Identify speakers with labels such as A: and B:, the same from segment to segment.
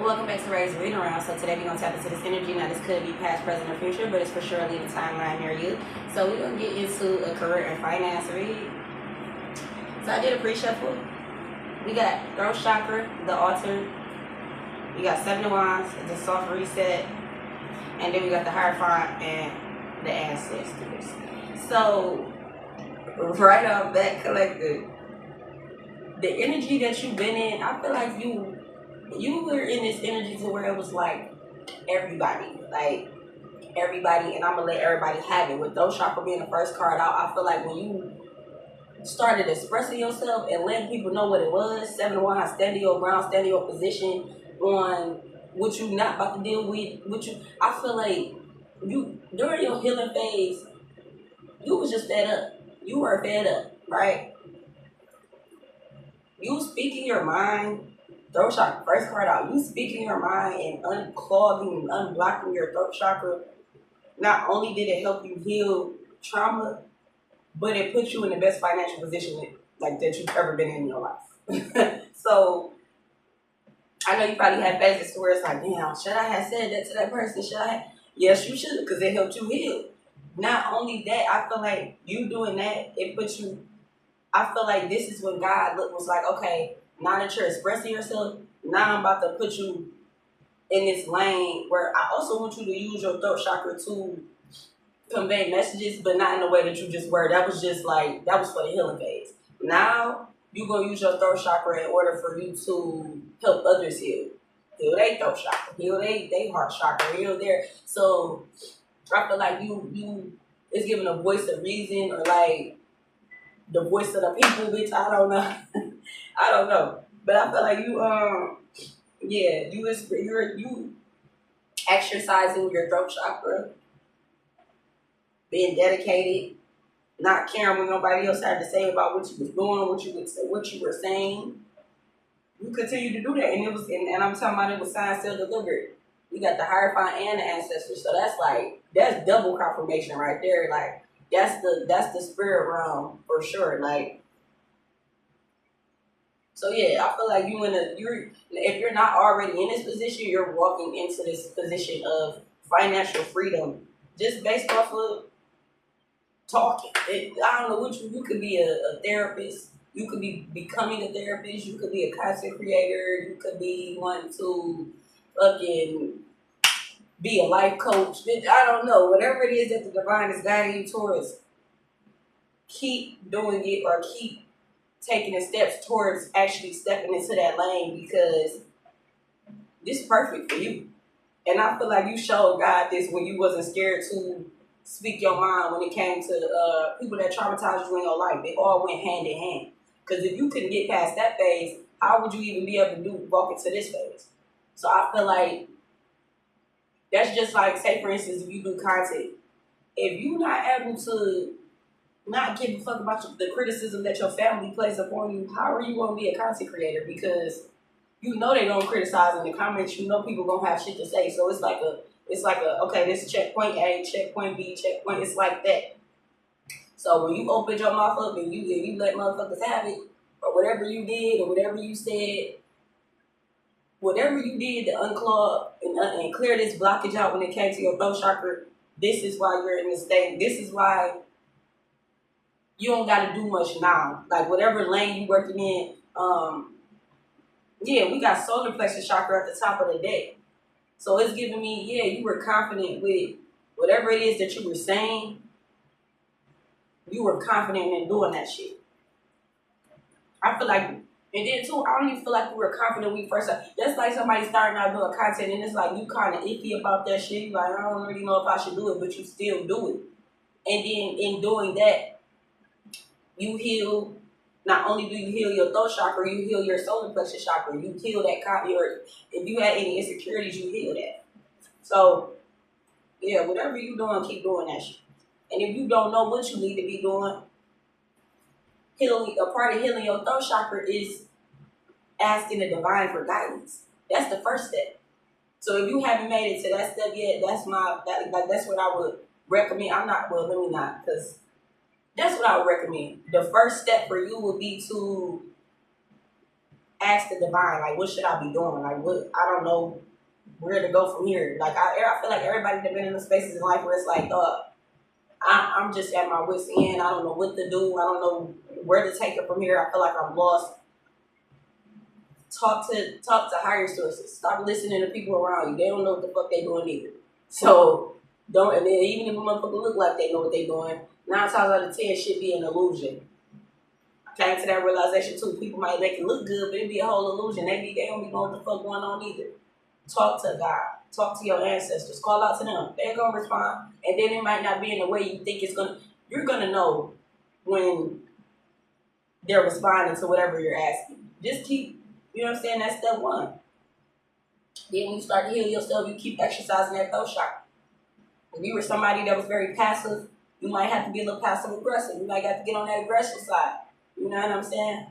A: Welcome back to Ray's Reading Around. So today we're going to tap into this energy. Now this could be past, present, or future, but it's for sure leaving timeline near you. So we're going to get into a career and finance read. So I did a pre-shuffle. We got throat chakra, the altar. We got 7 of Wands, the soft reset. And then we got the Hierophant and the ancestors. So right off that, collective, the energy that you've been in, I feel like you were in this energy to where it was like everybody, and I'm gonna let everybody have it. With those chakra being the first card out, I feel like when you started expressing yourself and letting people know what it was, 7 of Wands, standing your ground, standing your position on what you not about to deal with, I feel like you, during your healing phase, you was just fed up. You were fed up, right? You speaking your mind. Throat chakra, first card out. You speaking your mind and unclogging and unblocking your throat chakra. Not only did it help you heal trauma, but it put you in the best financial position that you've ever been in your life. So I know you probably had phases where it's like, damn, should I have said that to that person? Should I have? Yes, you should, because it helped you heal. Not only that, I feel like you doing that, it puts you. I feel like this is when God was like, okay, now that you're expressing yourself, now I'm about to put you in this lane where I also want you to use your throat chakra to convey messages, but not in the way that you just were. That was just like, that was for the healing phase. Now, you're going to use your throat chakra in order for you to help others heal. Heal their throat chakra, heal their heart chakra, heal their. So, I feel like you it's giving a voice of reason, or like the voice of the people, bitch. I don't know. I don't know. But I feel like you exercising your throat chakra, being dedicated, not caring what nobody else had to say about what you was doing, what you were saying. You continue to do that, and it was, and I'm talking about it was signed, sealed, delivered. You got the Hierophant and the ancestors, so that's double confirmation right there. Like that's the spirit realm for sure. Like, so yeah, I feel like if you're not already in this position, you're walking into this position of financial freedom just based off of talking. I don't know what you could be a therapist. You could be becoming a therapist. You could be a content creator. You could be wanting to fucking be a life coach. I don't know. Whatever it is that the divine is guiding you towards, keep doing it, or keep taking the steps towards actually stepping into that lane, because this is perfect for you. And I feel like you showed God this when you wasn't scared to speak your mind when it came to people that traumatized you in your life. They all went hand in hand. Because if you couldn't get past that phase, how would you even be able to walk into this phase? So I feel like that's just like, say for instance, if you do content, if you're not able to not give a fuck about the criticism that your family places upon you, how are you going to be a content creator? Because you know they don't criticize in the comments. You know people gonna have shit to say. So it's like a okay, this is checkpoint A, checkpoint B, checkpoint. It's like that. So when you open your mouth up and you let motherfuckers have it, or whatever you did or whatever you said, whatever you did to unclog and clear this blockage out when it came to your throat chakra, this is why you're in this state. This is why you don't got to do much now. Like whatever lane you working in, yeah, we got solar plexus chakra at the top of the deck. So it's giving me, yeah, you were confident with whatever it is that you were saying. You were confident in doing that shit. I feel like, and then too, I don't even feel like we were confident when we first started. That's like somebody starting out doing content and it's like you kind of iffy about that shit. Like, I don't really know if I should do it, but you still do it. And then in doing that, you heal. Not only do you heal your throat chakra, you heal your solar plexus chakra. You heal that if you had any insecurities, you heal that. So, yeah, whatever you doing, keep doing that shit. And if you don't know what you need to be doing, a part of healing your throat chakra is asking the divine for guidance. That's the first step. So if you haven't made it to that step yet, that's what I would recommend. Because that's what I would recommend. The first step for you would be to ask the divine, like, what should I be doing? Like, what, I don't know where to go from here. Like, I feel like everybody that been in the spaces in life where it's like, I'm just at my wit's end. I don't know what to do. I don't know where to take it from here. I feel like I'm lost. Talk to higher sources. Stop listening to people around you. They don't know what the fuck they doing either. So don't. And then even if a motherfucker look like they know what they doing, 9 times out of 10 should be an illusion. I came to that realization too. People might make it look good, but it be a whole illusion. They don't be knowing what the fuck going on either. Talk to God. Talk to your ancestors. Call out to them. They're gonna respond, and then it might not be in the way you think it's gonna. You're gonna know when they're responding to whatever you're asking. Just keep. You know what I'm saying? That's step one. Then when you start to heal yourself, you keep exercising that throat chakra. If you were somebody that was very passive, you might have to be a little passive aggressive. You might have to get on that aggressive side. You know what I'm saying?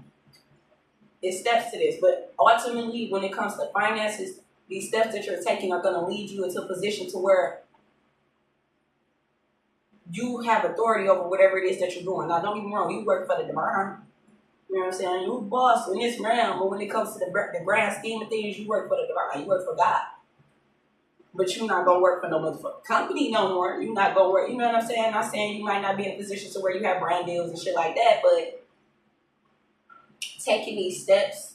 A: There's steps to this, but ultimately, when it comes to finances, these steps that you're taking are going to lead you into a position to where you have authority over whatever it is that you're doing. Now, don't get me wrong, you work for the divine. You know what I'm saying? You boss in this realm, but when it comes to the grand scheme of things, you work for the divine. You work for God. But you're not going to work for no motherfucking company no more. You're not going to work, you know what I'm saying? I'm not saying you might not be in a position to where you have brand deals and shit like that, but taking these steps,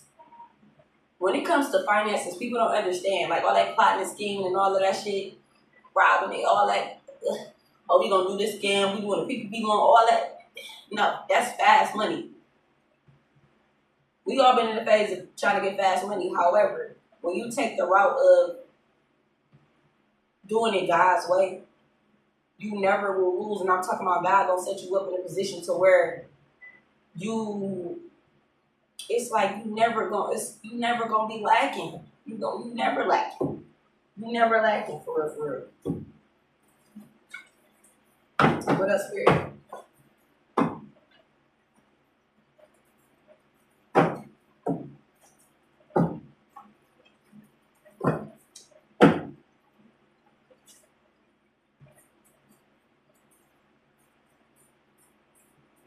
A: when it comes to finances, people don't understand. Like all that plotting and scheming and all of that shit, robbing it, all that. Oh, we going to do this scam. We doing the people be doing all that. No, that's fast money. We all been in the phase of trying to get fast money. However, when you take the route of doing it God's way, you never will lose. And I'm talking about God gonna set you up in a position to where it's like you never gonna be lacking. You never lacking. You never lacking for real. What else, Spirit?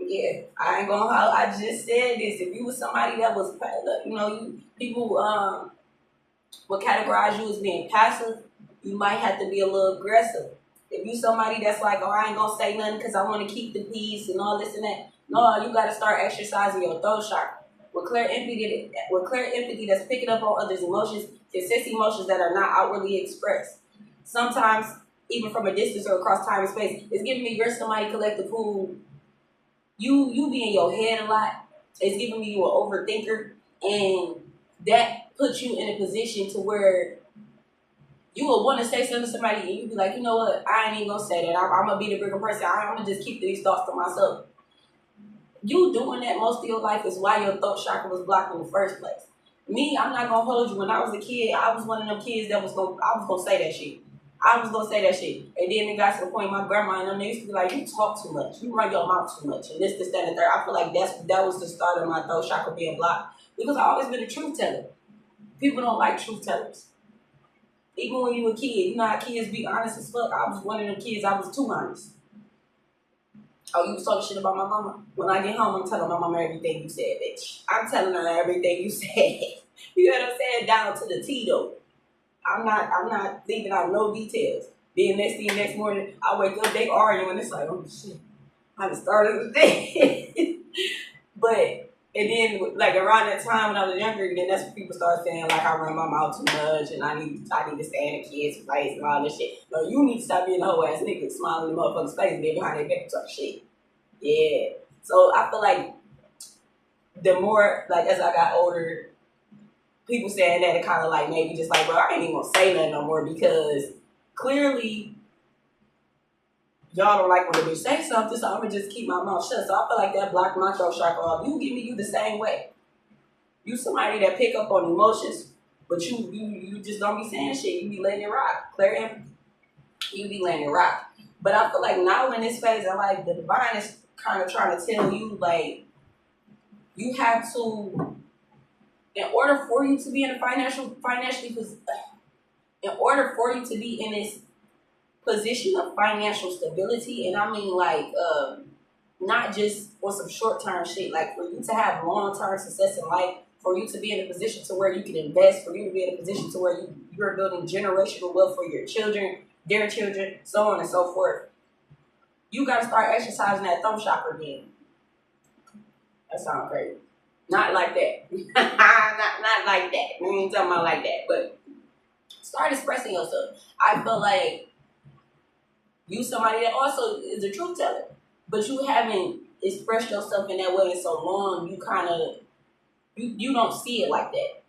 A: Yeah, I ain't gonna holler. I just said this. If you was somebody that was, people would categorize you as being passive, you might have to be a little aggressive. If you somebody that's like, oh, I ain't gonna say nothing because I want to keep the peace and all this and that, no, you got to start exercising your throat chakra. With clear empathy that's picking up on others' emotions, it sets emotions that are not outwardly expressed. Sometimes, even from a distance or across time and space, it's giving me you're somebody collective who you be in your head a lot. It's giving me you an overthinker, and that puts you in a position to where you will want to say something to somebody and you be like, you know what, I ain't even gonna say that. I'm gonna be the bigger person. I'm gonna just keep these thoughts to myself. You doing that most of your life is why your throat chakra was blocked in the first place. Me, I'm not gonna hold you. When I was a kid, I was one of them kids that I was gonna say that shit. I was gonna say that shit. And then it got to the point my grandma and them, they used to be like, you talk too much. You run your mouth too much. And this, that, and the third. I feel like that was the start of my throat chakra being blocked. Because I've always been a truth teller. People don't like truth tellers. Even when you were a kid, you know how kids be honest as fuck. I was one of them kids, I was too honest. Oh, you was talking shit about my mama? When I get home, I'm telling my mama everything you said, bitch. I'm telling her everything you said. You know what I'm saying? Down to the T though. I'm not leaving out no details. Then next morning, I wake up, they arguing. It's like, oh shit, I just started the day. But and then like around that time when I was younger, then that's when people start saying like I run my mouth too much and I need to stay in the kids' place and all this shit. No, you need to stop being a whole ass nigga smiling in the motherfucker's face and then behind their back talk shit. Yeah. So I feel like the more like as I got older, people saying that it kind of like maybe just like, bro, I ain't even gonna say nothing no more because clearly y'all don't like when a bitch say something, so I'm gonna just keep my mouth shut. So I feel like that blocked my throat chakra off. You give me you the same way. You somebody that pick up on emotions, but you just don't be saying shit. You be letting it rock. Clear empathy. You be letting it rock. But I feel like now in this phase, I like the divine is kind of trying to tell you like you have to. In order for you to be in a in order for you to be in this position of financial stability, and I mean like not just on some short-term shit, like for you to have long-term success in life, for you to be in a position to where you can invest, for you to be in a position to where you're building generational wealth for your children, their children, so on and so forth. You gotta start exercising that thumb chakra again. That sounds crazy. Not like that. not like that. We ain't talking about like that. But start expressing yourself. I feel like you somebody that also is a truth teller, but you haven't expressed yourself in that way in so long. You kind of you don't see it like that.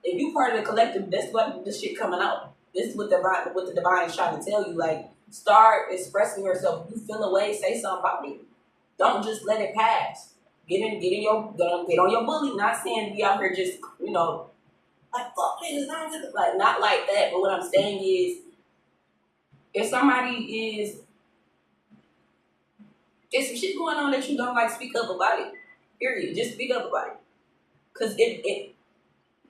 A: If you part of the collective, that's what this shit coming out. This is what the divine is trying to tell you. Like, start expressing yourself. If you feel a way, say something about it. Don't just let it pass. Get on your bully. Not saying be out here just, like, fuck niggas, like, not like that. But what I'm saying is, if somebody there's some shit going on that you don't like, speak up about it. Period. Just speak up about it. Cause you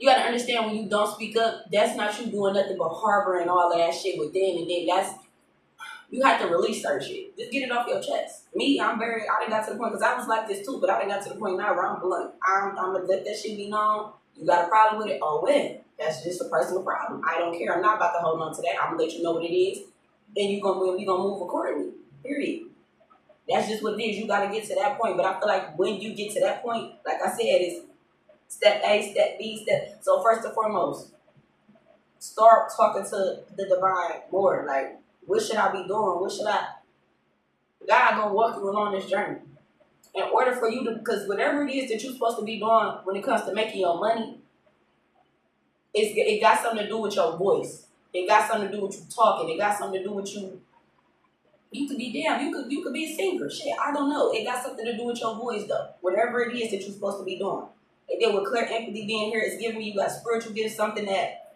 A: gotta understand, when you don't speak up, that's not you doing nothing but harboring all of that shit within, and then you have to release certain shit. Just get it off your chest. Me, I done got to the point, because I was like this too, but I done got to the point now where I'm blunt. I'm gonna let that shit be known. You got a problem with it? Oh, well, that's just a personal problem. I don't care. I'm not about to hold on to that. I'm gonna let you know what it is, and we gonna move accordingly. Period. That's just what it is. You gotta get to that point. But I feel like when you get to that point, like I said, it's step A, step B, So first and foremost, start talking to the divine more. Like, what should I be doing? God gonna walk you along this journey. In order for you to, because whatever it is that you're supposed to be doing when it comes to making your money, it got something to do with your voice. It got something to do with you talking. It got something to do with you. You could be you could be a singer. Shit, I don't know. It got something to do with your voice though. Whatever it is that you're supposed to be doing. And then with clear empathy being here, it's giving you got spiritual gifts, something that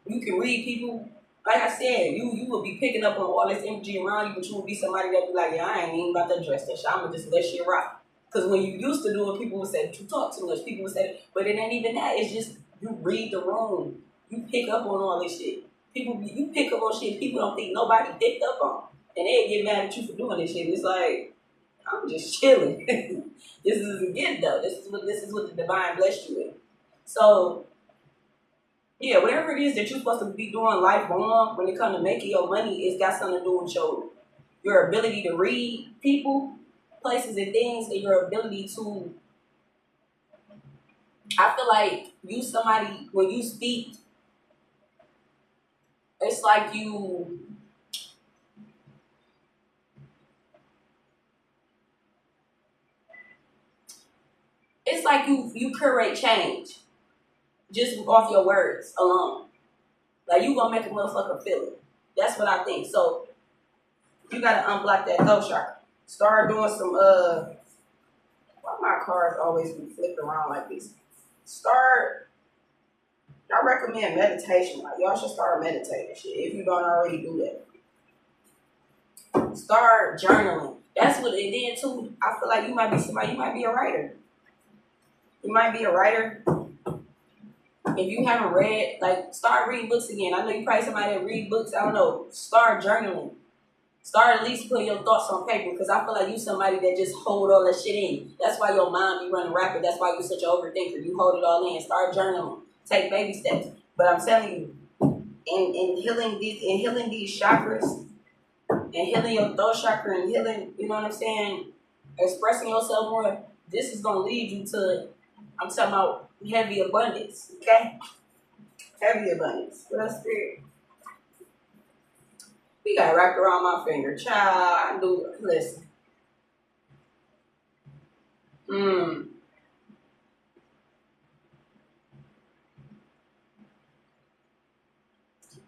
A: you can read people. Like I said, you will be picking up on all this energy around you, but you will be somebody that be like, yeah, I ain't even about to address that shit. I'm gonna just let shit rock. Because when you used to do it, people would say that you talk too much. People would say, but it ain't even that. It's just you read the room. You pick up on all this shit. You pick up on shit people don't think nobody picked up on, and they get mad at you for doing this shit. It's like, I'm just chilling. This is a gift though. This is what the divine blessed you with. So yeah, whatever it is that you're supposed to be doing lifelong when it comes to making your money, it's got something to do with your ability to read people, places, and things, and your ability to. I feel like when you speak, it's like you. It's like you create change just off your words alone. Like, you gonna make a motherfucker feel it. That's what I think. So you gotta unblock that throat chakra. Start doing some why my cards always be flipped around like this? I recommend meditation. Like, y'all should start meditating shit if you don't already do that. Start journaling. That's what it did too. I feel like you might be a writer. You might be a writer. If you haven't read, like, start reading books again. I know you probably somebody that read books. I don't know. Start journaling. Start at least putting your thoughts on paper, because I feel like you somebody that just hold all that shit in. That's why your mind be running rapid. That's why you're such an overthinker. You hold it all in. Start journaling. Take baby steps. But I'm telling you, in healing these chakras, and healing your throat chakra, and healing, you know what I'm saying, expressing yourself more, this is gonna lead you to, I'm talking about heavy abundance, okay? Heavy abundance. What else, spirit? We got wrapped around my finger. Child, I do, listen.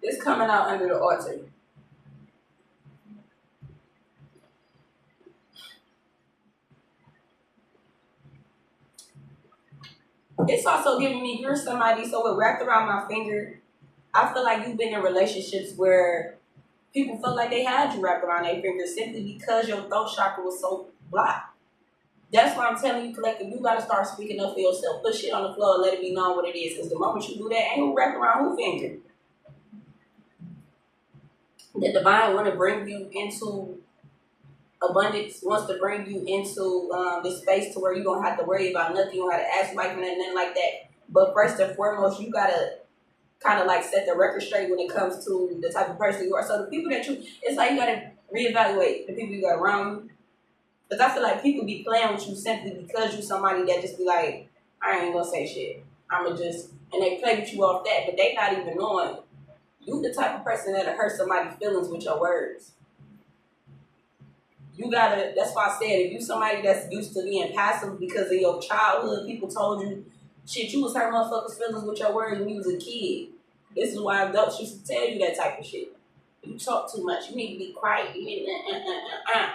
A: It's coming out under the altar. It's also giving me, you're somebody, so it wrapped around my finger. I feel like you've been in relationships where people felt like they had you wrapped around their finger simply because your throat chakra was so blocked. That's why I'm telling you, collective, you gotta start speaking up for yourself. Put shit on the floor and let it be known what it is. Because the moment you do that, ain't who wrapped around who finger. The divine want to bring you into abundance wants to bring you into this space to where you don't have to worry about nothing. You don't have to ask life and nothing like that. But first and foremost, you gotta kind of like set the record straight when it comes to the type of person you are. So the people that it's like you gotta reevaluate the people you got around you. Because I feel like people be playing with you simply because you somebody that just be like, I ain't gonna say shit. I'ma just, and they play with you off that, but they not even knowing you the type of person that'll hurt somebody's feelings with your words. You gotta, that's why I said, if you somebody that's used to being passive because of your childhood, people told you, shit, you was hurt motherfuckers' feelings with your words when you was a kid. This is why adults used to tell you that type of shit. You talk too much. You need to be quiet. You need to,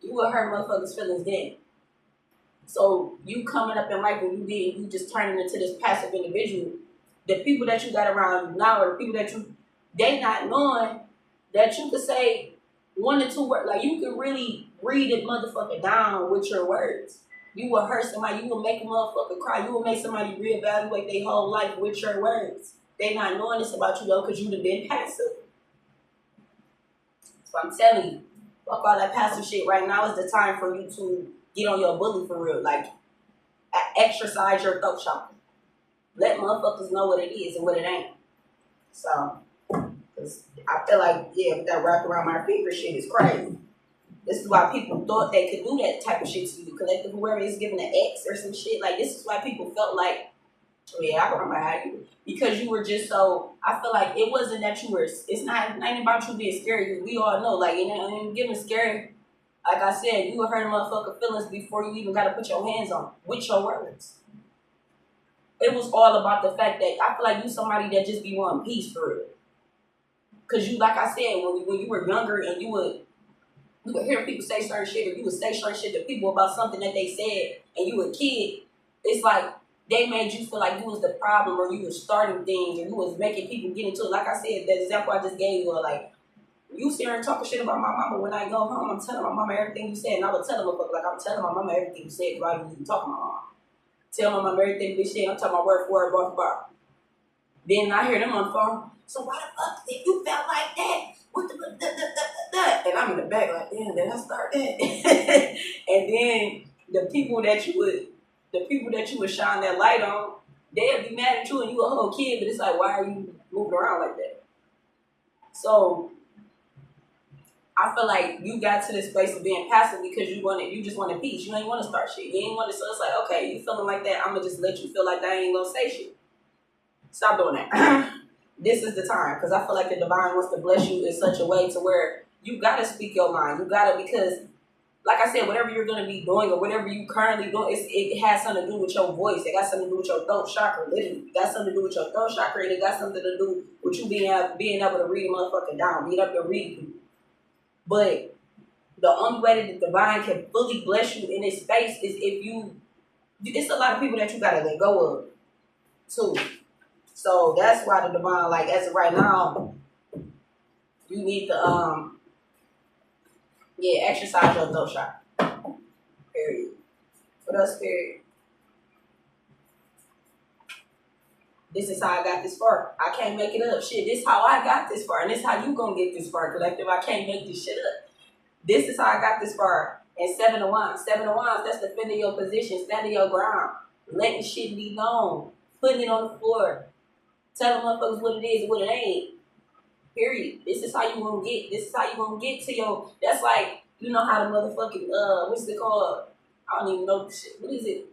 A: You will hurt motherfuckers' feelings then. So you coming up in life when you did, you just turning into this passive individual. The people that you got around you now are the people that they not knowing that you could say one or two words. Like you can really read a motherfucker down with your words. You will hurt somebody. You will make a motherfucker cry. You will make somebody reevaluate their whole life with your words. They not knowing this about you though because you've been passive. So I'm telling you, fuck all that passive shit. Right now is the time for you to get on your bully for real. Like, exercise your throat chakra. Let motherfuckers know what it is and what it ain't. So, cause I feel like, with that wrapped around my finger shit is crazy. This is why people thought they could do that type of shit to you. Cause like whoever is giving an X or some shit, like this is why people felt like, oh yeah, I remember how you, because you were just so, I feel like it wasn't that you were, it's not about you being scary, because we all know, like, getting scary, like I said, you would hurt a motherfucker feelings before you even got to put your hands on with your words. It was all about the fact that I feel like you somebody that just be wanting peace for real. Because you, like I said, when you were younger and you would hear people say certain shit, or you would say certain shit to people about something that they said, and you were a kid, it's like, they made you feel like you was the problem, or you was starting things, or you was making people get into it. Like I said, the example I just gave you, like, you sit here and talking shit about my mama when I go home, I'm telling my mama everything you said, and I would tell her, like, I'm telling my mama everything you said, why you even talking to my mama. Tell my mama everything you said, I'm talking my word for word, bar for bar. Then I hear them on the phone, so why the fuck did you felt like that? What the. And I'm in the back like, damn, did I start that? And then the people that you would shine that light on, they'll be mad at you and you a whole kid, but it's like, why are you moving around like that? So I feel like you got to this place of being passive because you just wanted peace. You ain't want to start shit. You ain't want to, so it's like, okay, you feeling like that, I'm going to just let you feel like that, I ain't going to say shit. Stop doing that. This is the time, because I feel like the divine wants to bless you in such a way to where you got to speak your mind. You got to, because like I said, whatever you're going to be doing or whatever you currently doing, it has something to do with your voice. It got something to do with your throat chakra, literally. It got something to do with your throat chakra, and it got something to do with you being able to read a motherfucker down, being able to read people. But the only way that the divine can fully bless you in this space is if it's a lot of people that you got to let go of, too. So that's why the divine, like, as of right now, you need to, exercise your throat chakra. Period. What else, period? This is how I got this far. I can't make it up. Shit, this is how I got this far. And this is how you gonna get this far, collective. I can't make this shit up. This is how I got this far. And 7 of Wands. 7 of Wands, that's defending your position, standing your ground, letting shit be known, putting it on the floor, telling motherfuckers what it is and what it ain't. Period. This is how you gonna get to your, that's like, you know how the motherfucking, what's it called? I don't even know the shit. What is it?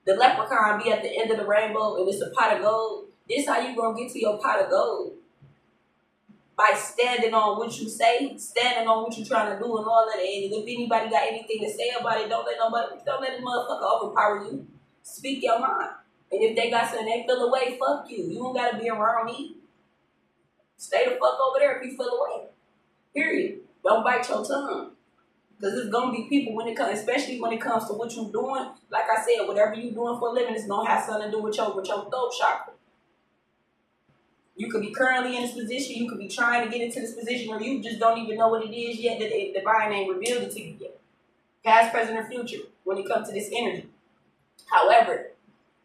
A: The leprechaun be at the end of the rainbow and it's a pot of gold. This how you gonna get to your pot of gold. By standing on what you say, standing on what you trying to do and all that. And if anybody got anything to say about it, don't let the motherfucker overpower you. Speak your mind. And if they got something they feel away, fuck you. You don't gotta be around me. Stay the fuck over there if you feel away. Period. Don't bite your tongue. Because it's going to be people when it comes, especially when it comes to what you're doing. Like I said, whatever you're doing for a living, it's going to have something to do with your throat chakra. You could be currently in this position. You could be trying to get into this position or you just don't even know what it is yet. That the divine ain't revealed it to you yet. Past, present, or future when it comes to this energy. However,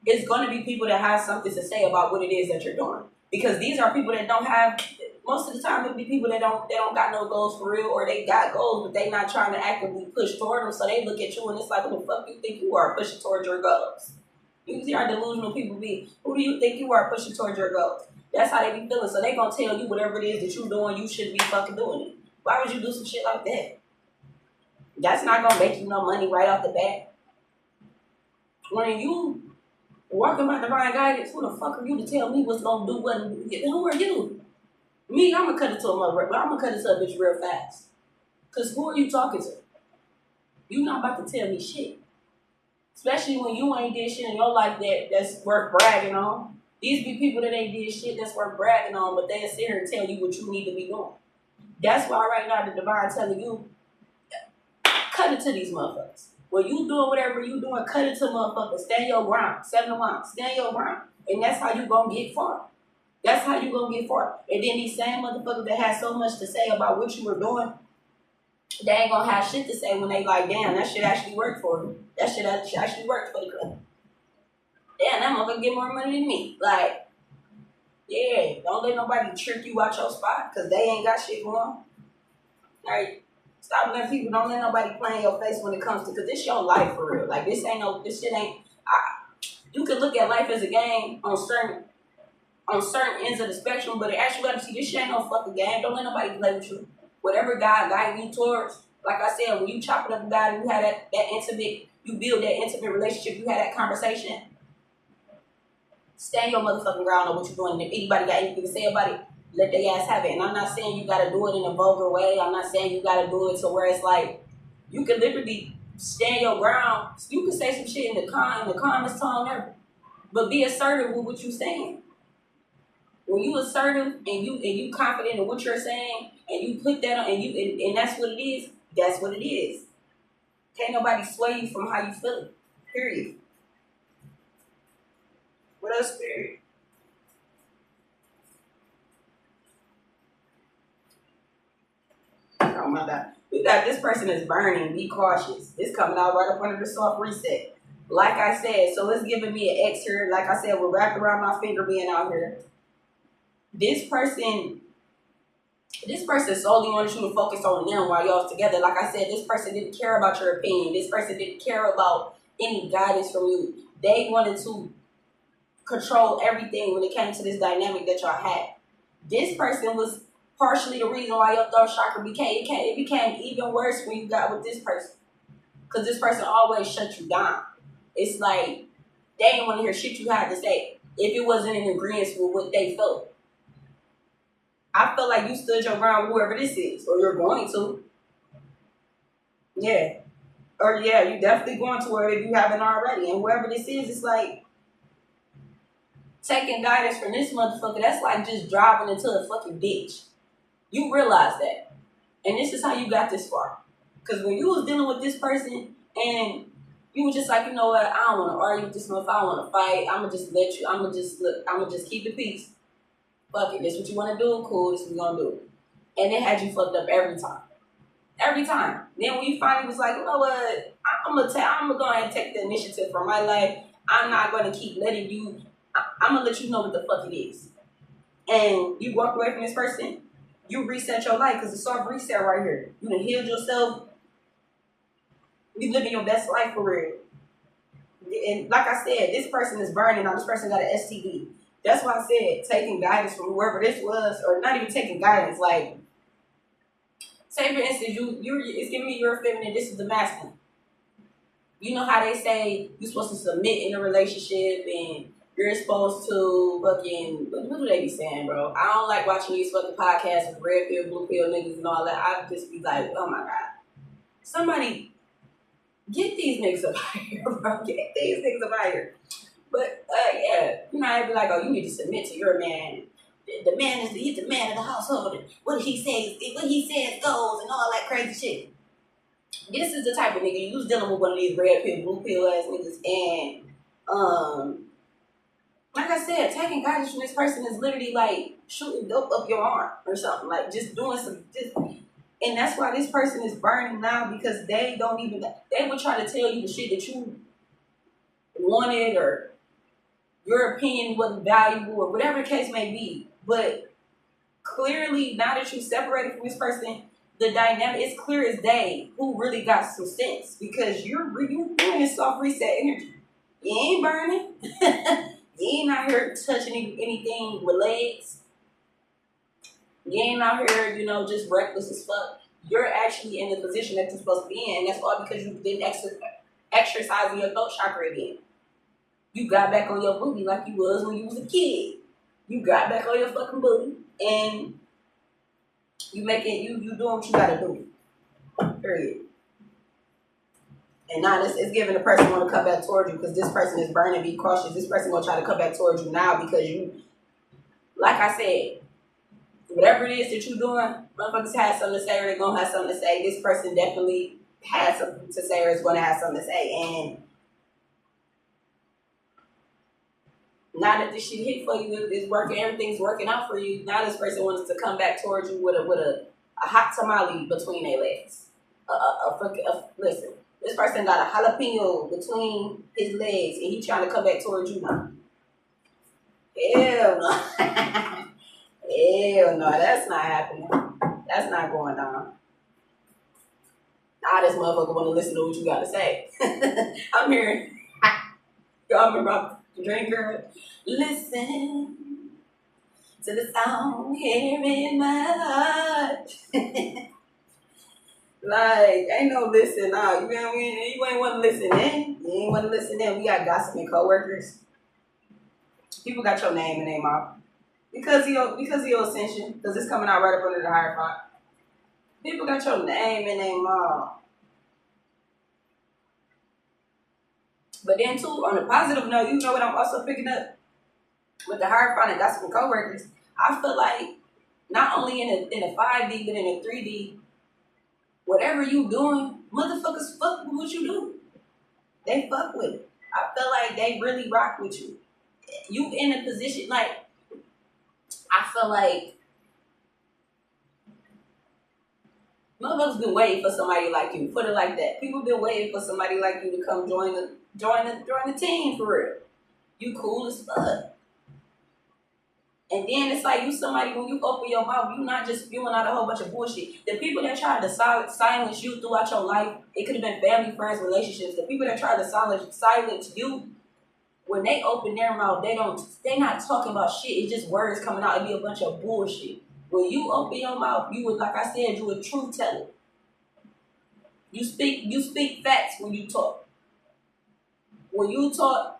A: it's going to be people that have something to say about what it is that you're doing. Because these are people that don't have, most of the time it'll be people that don't got no goals for real, or they got goals but they not trying to actively push toward them. So they look at you and it's like, who the fuck you think you are pushing towards your goals? You see how delusional people be. Who do you think you are pushing towards your goals? That's how they be feeling. So they gonna tell you whatever it is that you doing, you shouldn't be fucking doing it. Why would you do some shit like that? That's not gonna make you no money right off the bat. When you walking by divine guidance, who the fuck are you to tell me what's gonna do what? Who are you? Me, I'm gonna cut it to a mother. I'm gonna cut it to a bitch real fast. Cause who are you talking to? You not about to tell me shit. Especially when you ain't did shit in your life that's worth bragging on. These be people that ain't did shit that's worth bragging on, but they'll sit here and tell you what you need to be doing. That's why right now the divine telling you, cut it to these motherfuckers. When you doing whatever you doing, cut it to motherfuckers. Stand your ground. 7 to 1. Stand your ground. And that's how you gonna get far. That's how you gonna get far. And then these same motherfuckers that have so much to say about what you were doing, they ain't gonna have shit to say when they like, damn, that shit actually worked for me. That shit actually worked for the club. Damn, that motherfucker get more money than me. Like, yeah, don't let nobody trick you out your spot because they ain't got shit going on. Like, stop letting people, don't let nobody play in your face when it comes to, because this your life for real. Like, this shit ain't, you can look at life as a game on certain ends of the spectrum, but in actuality, this shit ain't no fucking game. Don't let nobody play with you. Whatever God guide you towards, like I said, when you chop it up with God and you have that intimate, you build that intimate relationship, you have that conversation, stand your motherfucking ground on what you're doing. And if anybody got anything to say about it, let their ass have it. And I'm not saying you gotta do it in a vulgar way. I'm not saying you gotta do it to where it's like, you can literally stand your ground. You can say some shit in the calmest tone ever. But be assertive with what you're saying. When you assertive and you confident in what you're saying, and you put that on, and that's what it is. That's what it is. Can't nobody sway you from how you feel. Period. What else, period? Oh my God. We got this person is burning. Be cautious. It's coming out right up under the soft reset. Like I said, so it's giving me an X here. Like I said, we're wrapped around my finger being out here. This person solely wants you to focus on them while y'all together. Like I said, this person didn't care about your opinion. This person didn't care about any guidance from you. They wanted to control everything when it came to this dynamic that y'all had. This person was partially the reason why your throat chakra became even worse when you got with this person. Because this person always shut you down. It's like they didn't want to hear shit you had to say if it wasn't in agreement with what they felt. I feel like you stood your ground with whoever this is, or you're going to. Yeah. Or yeah, you definitely going to her if you haven't already. And whoever this is, it's like taking guidance from this motherfucker. That's like just driving into a fucking ditch. You realize that. And this is how you got this far. Because when you was dealing with this person and you were just like, you know what, I don't want to argue with this motherfucker, I don't want to fight, I'm going to just let you, I'm going to just keep the peace. Fuck it, this what you want to do, cool, this what we going to do. And it had you fucked up every time. Every time. Then when you finally was like, you know what, I'm going to go ahead and take the initiative for my life. I'm not going to keep letting you, I'm going to let you know what the fuck it is. And you walk away from this person, you reset your life, because it's soft reset right here. You done healed yourself. You living your best life for real. And like I said, this person is burning now. This person got an STD. That's why I said taking guidance from whoever this was, or not even taking guidance. Like, say for instance, it's giving me your feminine, this is the masculine. You know how they say you're supposed to submit in a relationship and you're supposed to fucking, what do they be saying, bro? I don't like watching these fucking podcasts with red pill, blue pill niggas and all that. I just be like, oh my God. Somebody get these niggas up out here, bro. Get these niggas up out here. But yeah, you know, I'd be like, oh, you need to submit to your man. The man is he's the man of the household. And what he says goes, and all that crazy shit. This is the type of nigga you was dealing with, one of these red pill, blue pill ass niggas, and like I said, taking guidance from this person is literally like shooting dope up your arm or something, like just doing some. And that's why this person is burning now, because they would try to tell you the shit that you wanted, or your opinion wasn't valuable, or whatever the case may be. But clearly, now that you separated from this person, the dynamic is clear as day who really got some sense, because you're in this soft reset energy. You ain't burning. You ain't out here touching anything with legs. You ain't out here, just reckless as fuck. You're actually in the position that you're supposed to be in, and that's all because you didn't exercise your throat chakra again. You got back on your booty like you was when you was a kid. You got back on your fucking booty, and you doing what you gotta do. Period. And now it's giving the person want to come back towards you, because this person is burning. Be cautious. This person gonna try to come back towards you now because you, like I said, whatever it is that you're doing, motherfuckers have something to say, or they're gonna have something to say. This person definitely has something to say, or is gonna have something to say. And now that this shit hit for you, it's working, everything's working out for you. Now this person wants to come back towards you with a hot tamale between their legs. Listen, this person got a jalapeno between his legs, and he trying to come back towards you now. Hell no. Hell no, that's not happening. That's not going down. Now this motherfucker want to listen to what you got to say. I'm hearing, y'all remember the drink girl? Listen to the sound here in my heart. Like, ain't no listen now. You know what I mean? You ain't want to listen in. You ain't want to listen in. We got gossiping coworkers. People got your name in their mouth. Because of your ascension. Because it's coming out right up under the higher pot. People got your name in their mouth. But then too, on a positive note, you know what I'm also picking up? With the higher pot and gossiping coworkers, I feel like not only in a 5D, but in a 3D, whatever you doing, motherfuckers fuck with what you do. They fuck with it. I feel like they really rock with you. You in a position, like, I feel like motherfuckers been waiting for somebody like you. Put it like that. People been waiting for somebody like you to come join the team for real. You cool as fuck. And then it's like you somebody, when you open your mouth, you not just spewing out a whole bunch of bullshit. The people that tried to silence you throughout your life, it could have been family, friends, relationships. The people that tried to silence you, when they open their mouth, they not talking about shit. It's just words coming out. It be a bunch of bullshit. When you open your mouth, you would, like I said, you a truth teller. You speak facts when you talk. When you talk,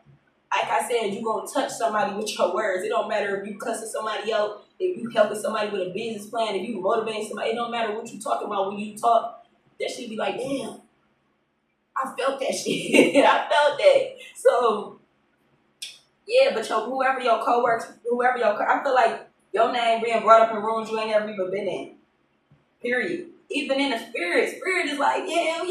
A: like I said, you gonna touch somebody with your words. It don't matter if you cussing somebody out, if you helping somebody with a business plan, if you motivating somebody. It don't matter what you talking about. When you talk, that shit be like, damn, I felt that shit. I felt that. So yeah, but whoever your coworkers, I feel like your name being brought up in rooms you ain't ever even been in. Period. Even in the spirit is like, yeah,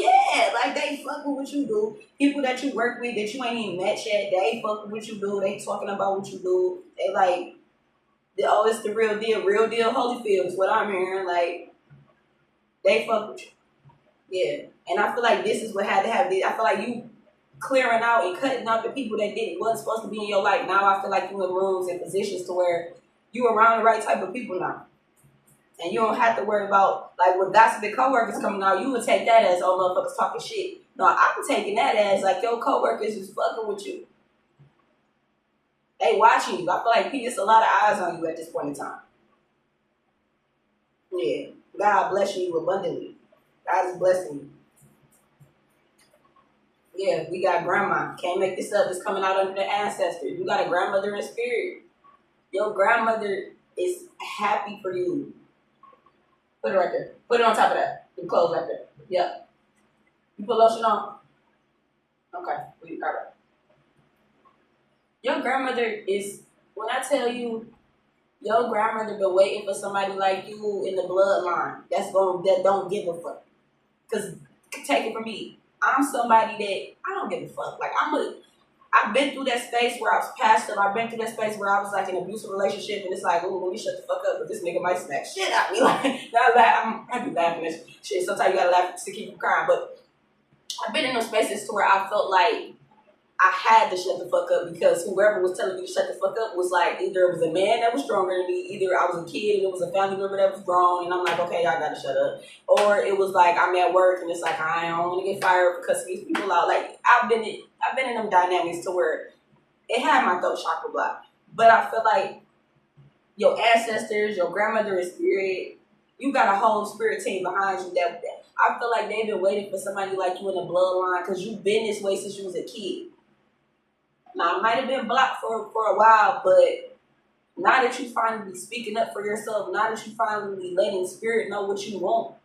A: like they fucking what you do. People that you work with that you ain't even met yet, they fucking what you do. They talking about what you do. They like, it's the real deal Holyfield is what I'm hearing. Like, they fuck with you. Yeah, and I feel like this is what had to have this. I feel like you clearing out and cutting out the people that wasn't supposed to be in your life. Now I feel like you in rooms and positions to where you around the right type of people now. And you don't have to worry about, like, with gossiping coworkers coming out, you would take that as, oh, motherfuckers talking shit. No, I'm taking that as, like, your coworkers is fucking with you. They watching you. I feel like there's a lot of eyes on you at this point in time. Yeah. God blessing you abundantly. God is blessing you. Yeah, we got grandma. Can't make this up. It's coming out under the ancestors. You got a grandmother in spirit. Your grandmother is happy for you. Put it right there. Put it on top of that. The clothes right there. Yeah. You put lotion on? Okay. We got it. Your grandmother is, when I tell you, your grandmother been waiting for somebody like you in the bloodline that don't give a fuck. Because, take it from me, I'm somebody that I don't give a fuck. Like, I've been through that space where I was passive. I've been through that space where I was like in an abusive relationship, and it's like, oh, let me shut the fuck up, but this nigga might smack shit out of me. Like, I be laughing at shit. Sometimes you gotta laugh to keep from crying. But I've been in those spaces to where I felt like I had to shut the fuck up because whoever was telling me to shut the fuck up was like, either it was a man that was stronger than me, either I was a kid and it was a family member that was grown, and I'm like, okay, y'all gotta shut up. Or it was like I'm at work and it's like I don't want to get fired because these people out. Like I've been in them dynamics to where it had my throat chakra blocked. But I feel like your ancestors, your grandmother is spirit. You got a whole spirit team behind you that I feel like they've been waiting for somebody like you in the bloodline because you've been this way since you was a kid. Now, it might have been blocked for a while, but now that you finally speaking up for yourself, now that you finally letting spirit know what you want,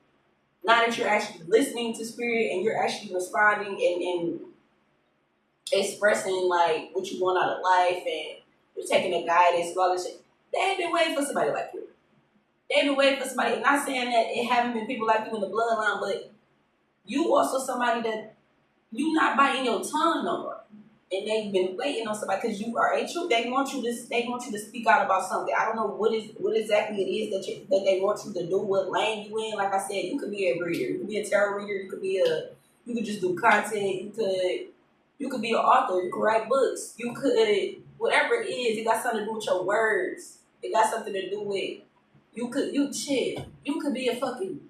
A: now that you're actually listening to spirit and you're actually responding and expressing like what you want out of life and you're taking the guidance and all this shit, they ain't been waiting for somebody like you. They've been waiting for somebody. I'm not saying that it haven't been people like you in the bloodline, but you also somebody that you not biting your tongue no more. And they've been waiting on somebody because you are a truth. They want you to speak out about something. I don't know what exactly it is that they want you to do, what lane you in. Like I said, you could be a reader, you could be a tarot reader, you could just do content, you could be an author, you could write books, you could whatever it is, it got something to do with your words. It got something to do with you could be a fucking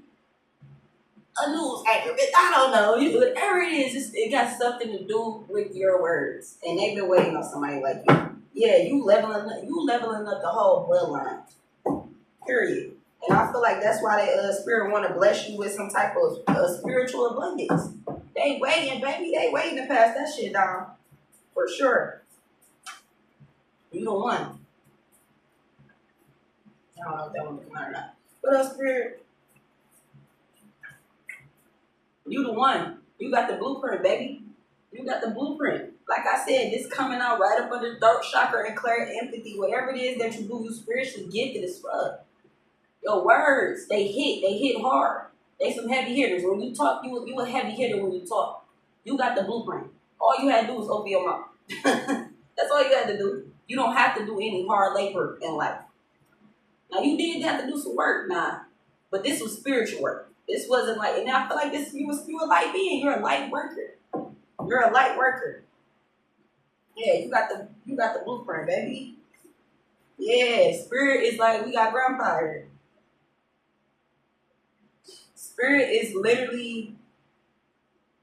A: a news anchor. I don't know. Whatever it is, it got something to do with your words. And they've been waiting on somebody like you. Yeah, you leveling up the whole bloodline. Period. And I feel like that's why they spirit want to bless you with some type of spiritual abundance. They waiting, baby. They waiting to pass that shit down. For sure. You the one. I don't know if that one will come out or not. But spirit. You the one. You got the blueprint, baby. You got the blueprint. Like I said, this coming out right up under the throat chakra and clear empathy. Whatever it is that you do, you spiritually gifted as fuck. Your words, they hit hard. They some heavy hitters. When you talk, you a heavy hitter when you talk. You got the blueprint. All you had to do was open your mouth. That's all you had to do. You don't have to do any hard labor in life. Now you did have to do some work, but this was spiritual work. This wasn't like, and I feel like this you a light being. You're a light worker. You're a light worker. Yeah, you got the blueprint, baby. Yeah, spirit is like we got grandpa here. Spirit is literally,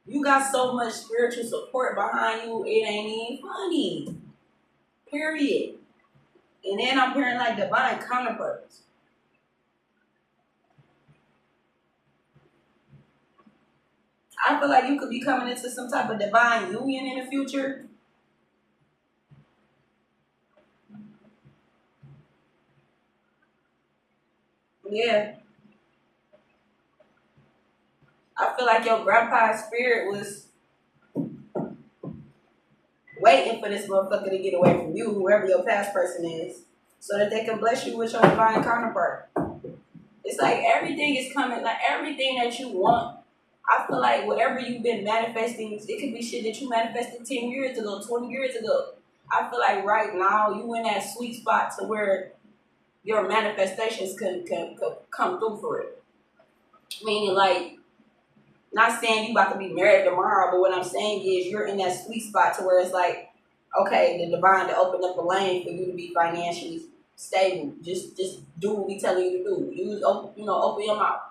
A: you got so much spiritual support behind you, it ain't even funny. Period. And then I'm hearing like divine counterparts. I feel like you could be coming into some type of divine union in the future. Yeah. I feel like your grandpa's spirit was waiting for this motherfucker to get away from you, whoever your past person is, so that they can bless you with your divine counterpart. It's like everything is coming, like everything that you want. I feel like whatever you've been manifesting, it could be shit that you manifested 10 years ago, 20 years ago. I feel like right now you in that sweet spot to where your manifestations can come through for it. Meaning like, not saying you about to be married tomorrow, but what I'm saying is you're in that sweet spot to where it's like, okay, the divine to open up a lane for you to be financially stable. Just do what we telling you to do. Open your mouth.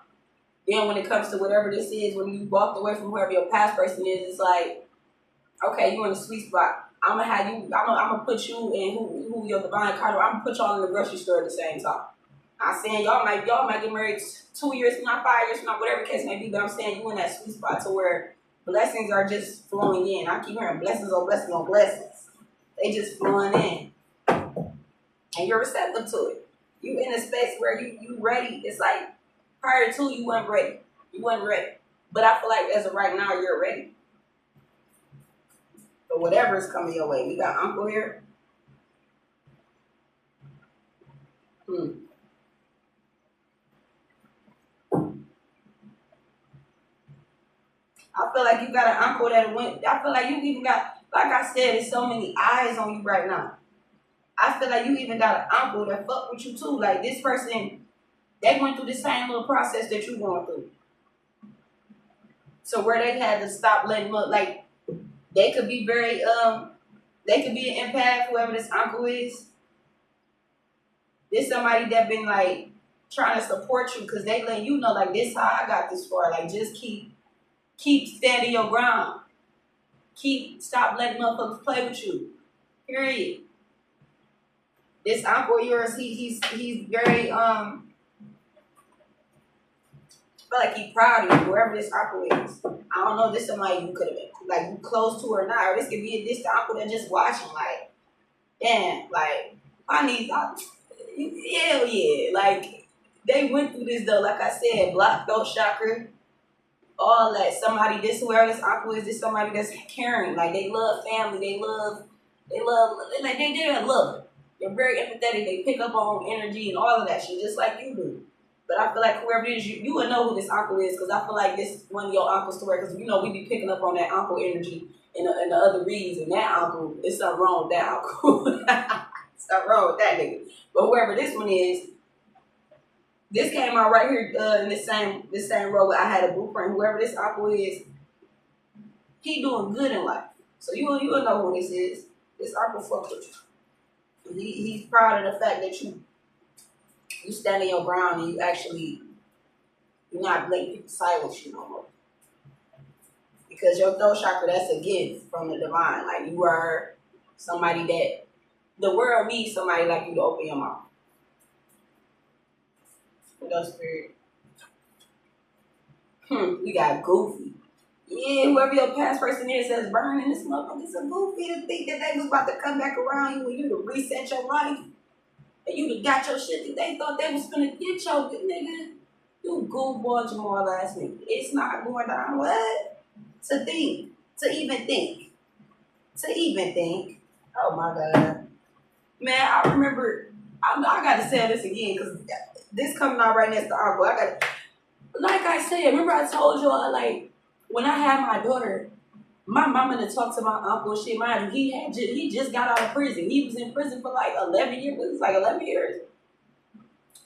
A: Then when it comes to whatever this is, when you walked away from whoever your past person is, it's like, okay, you're in the sweet spot. I'm gonna put you in who your divine card. I'm gonna put y'all in the grocery store at the same time. I'm saying y'all might get married 2 years from now, 5 years from now, whatever the case may be, but I'm saying you in that sweet spot to where blessings are just flowing in. I keep hearing blessings on blessings on blessings. They just flowing in. And you're receptive to it. You in a space where you ready. It's like prior to you weren't ready. You wasn't ready. But I feel like as of right now you're ready. But whatever is coming your way. We got Uncle here. I feel like you got an uncle that went. I feel like you even got, like I said, there's so many eyes on you right now. I feel like you even got an uncle that fuck with you too. Like this person, they went through the same little process that you going through. So where they had to stop letting up, like They could be very they could be an empath, whoever this uncle is. This somebody that been like trying to support you because they let you know like this how I got this far. Like just keep standing your ground. Stop letting motherfuckers play with you. Period. This uncle of yours, he's very I feel like he's proud of you, wherever this uncle is. I don't know if this somebody you could have been like you close to or not, or this could be this the uncle that just watching like, damn, like my niece, hell yeah, like they went through this though. Like I said, block those chakra, all that. Somebody, this whoever this uncle is, this somebody that's caring. Like they love family, they love, like they love. They're very empathetic. They pick up on energy and all of that shit, just like you do. But I feel like whoever it is, you would know who this uncle is because I feel like this one of your uncles to where, because you know we be picking up on that uncle energy and the other reads, and that uncle, there's something wrong with that uncle. Something wrong with that nigga. But whoever this one is, this came out right here in this same row where I had a blueprint. Whoever this uncle is, he doing good in life. So you will know who this is. This uncle fuck with you. He's proud of the fact that you stand in your ground and you're not letting people silence you no more. Because your throat chakra, that's a gift from the divine. Like you are somebody that the world needs somebody like you to open your mouth. What else, spirit? We got goofy. Yeah, whoever your past person is that's burning this motherfucker, it's a goofy to think that they was about to come back around you and you to reset your life. And you done got your shit that they thought they was gonna get your nigga. You goofball Jamal ass nigga. It's not going down. What? To think. To even think. Oh my God. Man, I remember, I gotta say this again because this coming out right next to Uncle. Like I said, remember I told y'all, like, when I had my daughter, my mama to talk to my uncle. Shit, mind you, he just got out of prison. He was in prison for like 11 years. It was like 11 years.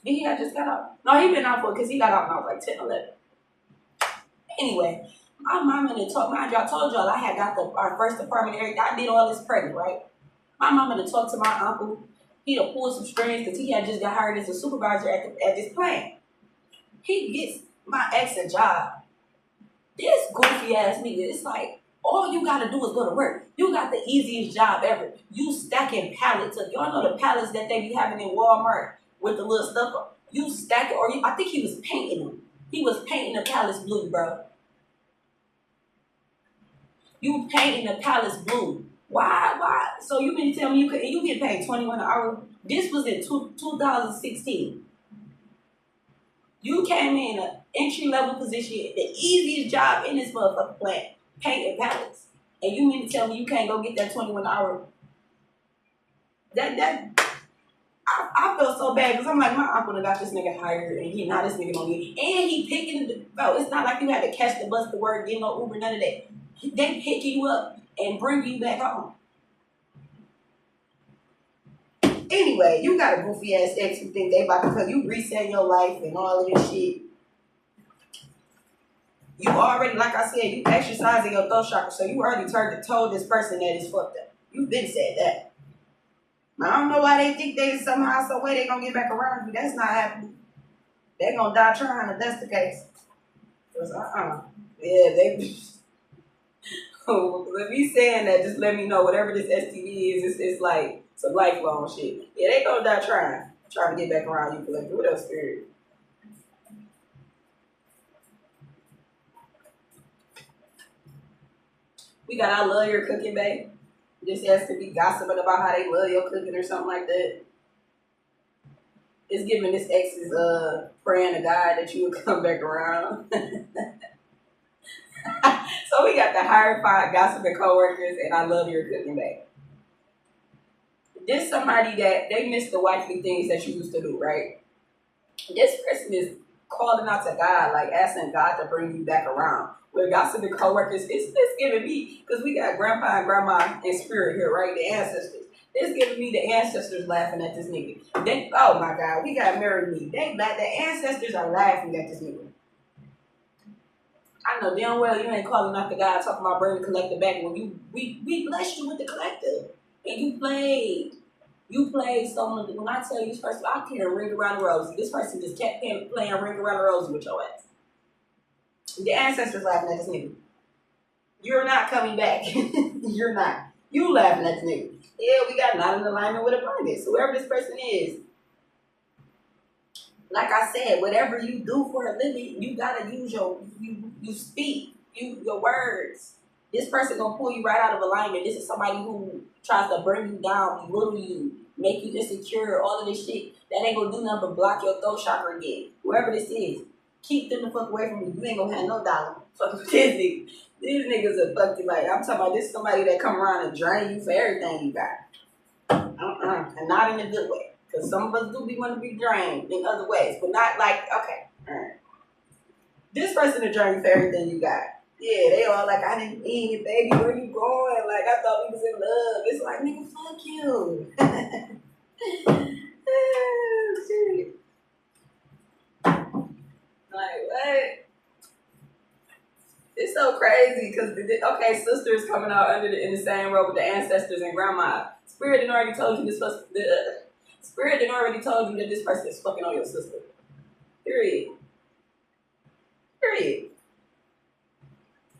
A: Then he had just got out. No, he been out for because he got out when I was like 10, 11. Anyway, my mama to talk. Mind you, I told y'all I had got our first apartment and everything. I did all this pregnant, right? My mama to talk to my uncle. He to pull some strings because he had just got hired as a supervisor at this plant. He gets my ex a job. This goofy ass nigga, it's like, all you gotta do is go to work. You got the easiest job ever. You stacking pallets up. Y'all know the pallets that they be having in Walmart with the little stuff up. You stack it, I think he was painting them. He was painting the pallets blue, bro. You painting the pallets blue. Why? So you mean to tell me you get paid $21 an hour? This was in 2016. You came in an entry-level position, the easiest job in this motherfucking plant, painting pallets. And you mean to tell me you can't go get that 21 an hour? I felt so bad because I'm like, my uncle got this nigga hired and this nigga don't get it. And he picking it's not like you had to catch the bus to work, get no Uber, none of that. They pick you up and bring you back home. Anyway, you got a goofy ass ex who think they about to come. You reset your life and all of this shit. You already, like I said, you exercising your throat chakra, so you already told this person that it's fucked up. You've been said that. I don't know why they think they somehow, some way they gonna get back around you. That's not happening. They gonna die trying if that's the case. Cause yeah, they. If he's saying that, just let me know. Whatever this STD is, it's like some lifelong shit. Yeah, they gonna die trying to get back around you. Like, what else, spirit? We got I love your cooking, babe. This has to be gossiping about how they love your cooking or something like that. It's giving this ex is praying to God that you would come back around. So we got the hired five gossiping coworkers and I love your cooking, babe. This somebody that they miss the wifely things that you used to do, right? This person is calling out to God, like asking God to bring you back around. With gossiping coworkers, it's giving me, because we got grandpa and grandma in spirit here, right? The ancestors. It's giving me the ancestors laughing at this nigga. Oh my God, we got married me. The ancestors are laughing at this nigga. I know damn well you ain't calling out the guy talking about bring the collector back when we blessed you with the collector. And you played. You played someone. When I tell you this person, I can't ring around the rosy. This person just kept playing ring around the rosy with your ass. The ancestors laughing at this nigga. You're not coming back. You're not. You laughing at this nigga. Yeah, we got not in alignment with abundance. Whoever this person is. Like I said, whatever you do for a living, you gotta use you speak, your words. This person gonna pull you right out of alignment. This is somebody who tries to bring you down, belittle you, make you insecure, all of this shit. That ain't gonna do nothing but block your throat chakra again. Whoever this is, keep them the fuck away from you. You ain't gonna have no dollar. Fuck with this nigga. These niggas are fucking like, I'm talking about this somebody that come around and drain you for everything you got. And not in a good way. Because some of us do be want to be drained in other ways, but not like, okay, all right. This person to drain for everything you got. Yeah, they all like, I didn't mean it, baby. Where you going? Like, I thought we was in love. It's like, nigga, fuck you. Oh, shit. Like, what? It's so crazy because, okay, sister is coming out in the same row with the ancestors and grandma. Spirit had already told you this was Spirit had already told you that this person is fucking on your sister. Period. Period.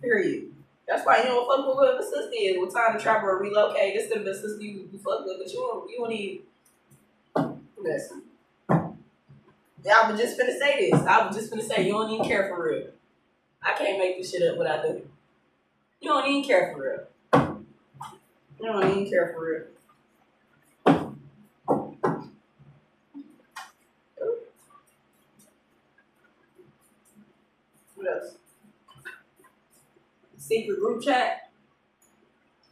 A: Period. That's why you don't fuck with whoever the sister is. With time to travel or relocate, this is the sister you fuck with, but you don't need. Listen. Yeah, I was just finna say this. I was just finna say you don't even care for real. I can't make this shit up what I do. You don't even care for real. You don't even care for real. What else? Secret group chat.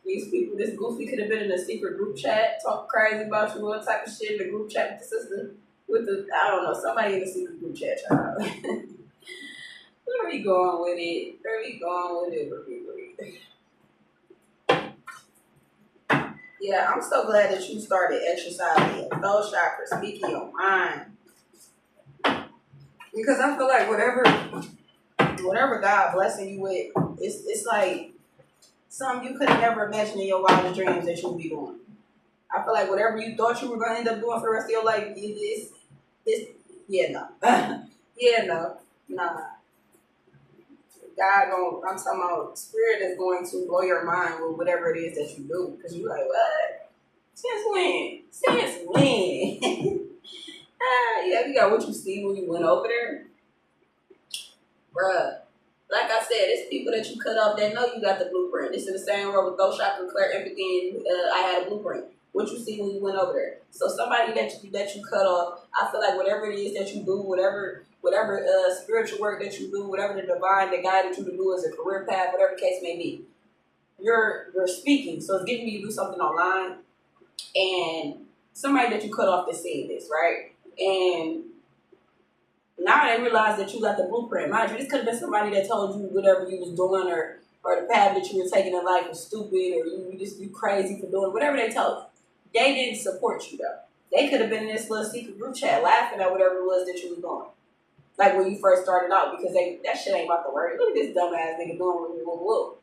A: These people, this goofy could have been in a secret group chat, talk crazy about you, all type of shit in the group chat with the sister, with the, I don't know, somebody in the secret group chat, child. Where we going with it? Where we going with it? Yeah, I'm so glad that you started exercising your those chakras, speaking your mind. Because I feel like whatever God blessing you with, it's like something you could have never imagined in your wildest dreams that you would be doing. I feel like whatever you thought you were going to end up doing for the rest of your life, yeah, no. Yeah, no. Nah. I'm talking about spirit is going to blow your mind with whatever it is that you do. Because you're like, what? Since when? Since when? Yeah, you got what you see when you went over there. Bruh. Like I said, it's people that you cut off that know you got the blueprint. It's in the same row with Ghost Chakra, Claire, Empathy, and I had a blueprint. What you see when you went over there. So somebody that you cut off, I feel like whatever it is that you do, whatever spiritual work that you do, whatever the divine that guided you to do as a career path, whatever the case may be, you're speaking. So it's giving you to do something online, and somebody that you cut off is seeing this, right? And now they realize that you got the blueprint. Mind you, this could have been somebody that told you whatever you was doing or the path that you were taking in life was stupid or you crazy for doing whatever they told you. They didn't support you though. They could have been in this little secret group chat laughing at whatever it was that you was doing. Like when you first started out because that shit ain't about to work. Look at this dumbass nigga doing woo.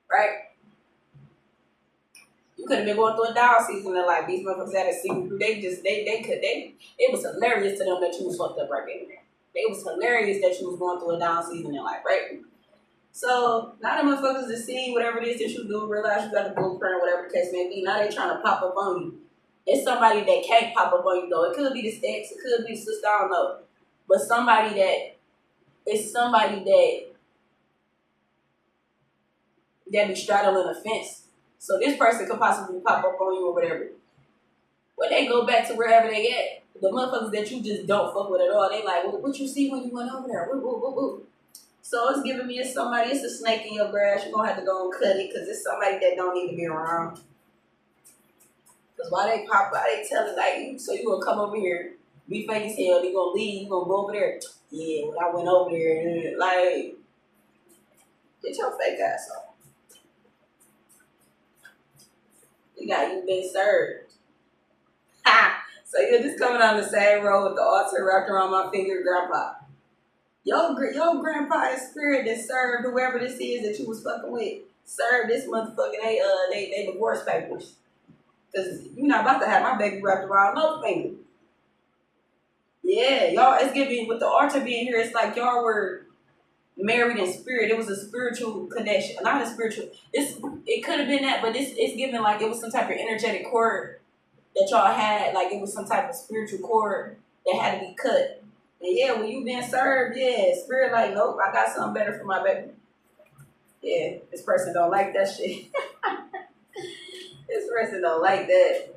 A: Right? You could have been going through a down season and like these motherfuckers had a secret group. It was hilarious to them that you was fucked up right there. It was hilarious that you was going through a down season in life, right? So now the motherfuckers is seeing whatever it is that you do, realize you got the blueprint, whatever the case may be. Now they trying to pop up on you. It's somebody that can't pop up on you though. It could be this ex, it could be sister, I don't know. But somebody that be straddling a fence. So this person could possibly pop up on you or whatever. When they go back to wherever they at, the motherfuckers that you just don't fuck with at all, they like, what you see when you went over there? Woo. So it's giving me it's a snake in your grass. You're going to have to go and cut it because it's somebody that don't need to be around. Because why they telling like, so you going to come over here, be fake as hell, you going to leave, you going to go over there. Yeah, when I went over there, like, get your fake ass off. You've been served. Ha! So you're just coming on the same road with the altar wrapped around my finger, grandpa. Your grandpa and spirit that served whoever this is that you was fucking with, served this motherfucker they divorce papers. Cause you're not about to have my baby wrapped around no finger. Yeah, y'all, it's giving with the altar being here, it's like y'all were married in spirit. It was a spiritual connection. Not a spiritual, it could have been that, but it's given like it was some type of energetic cord that y'all had, like it was some type of spiritual cord that had to be cut. And yeah, when you been served, yeah, spirit like, nope, I got something better for my baby. Yeah, this person don't like that shit. This person don't like that.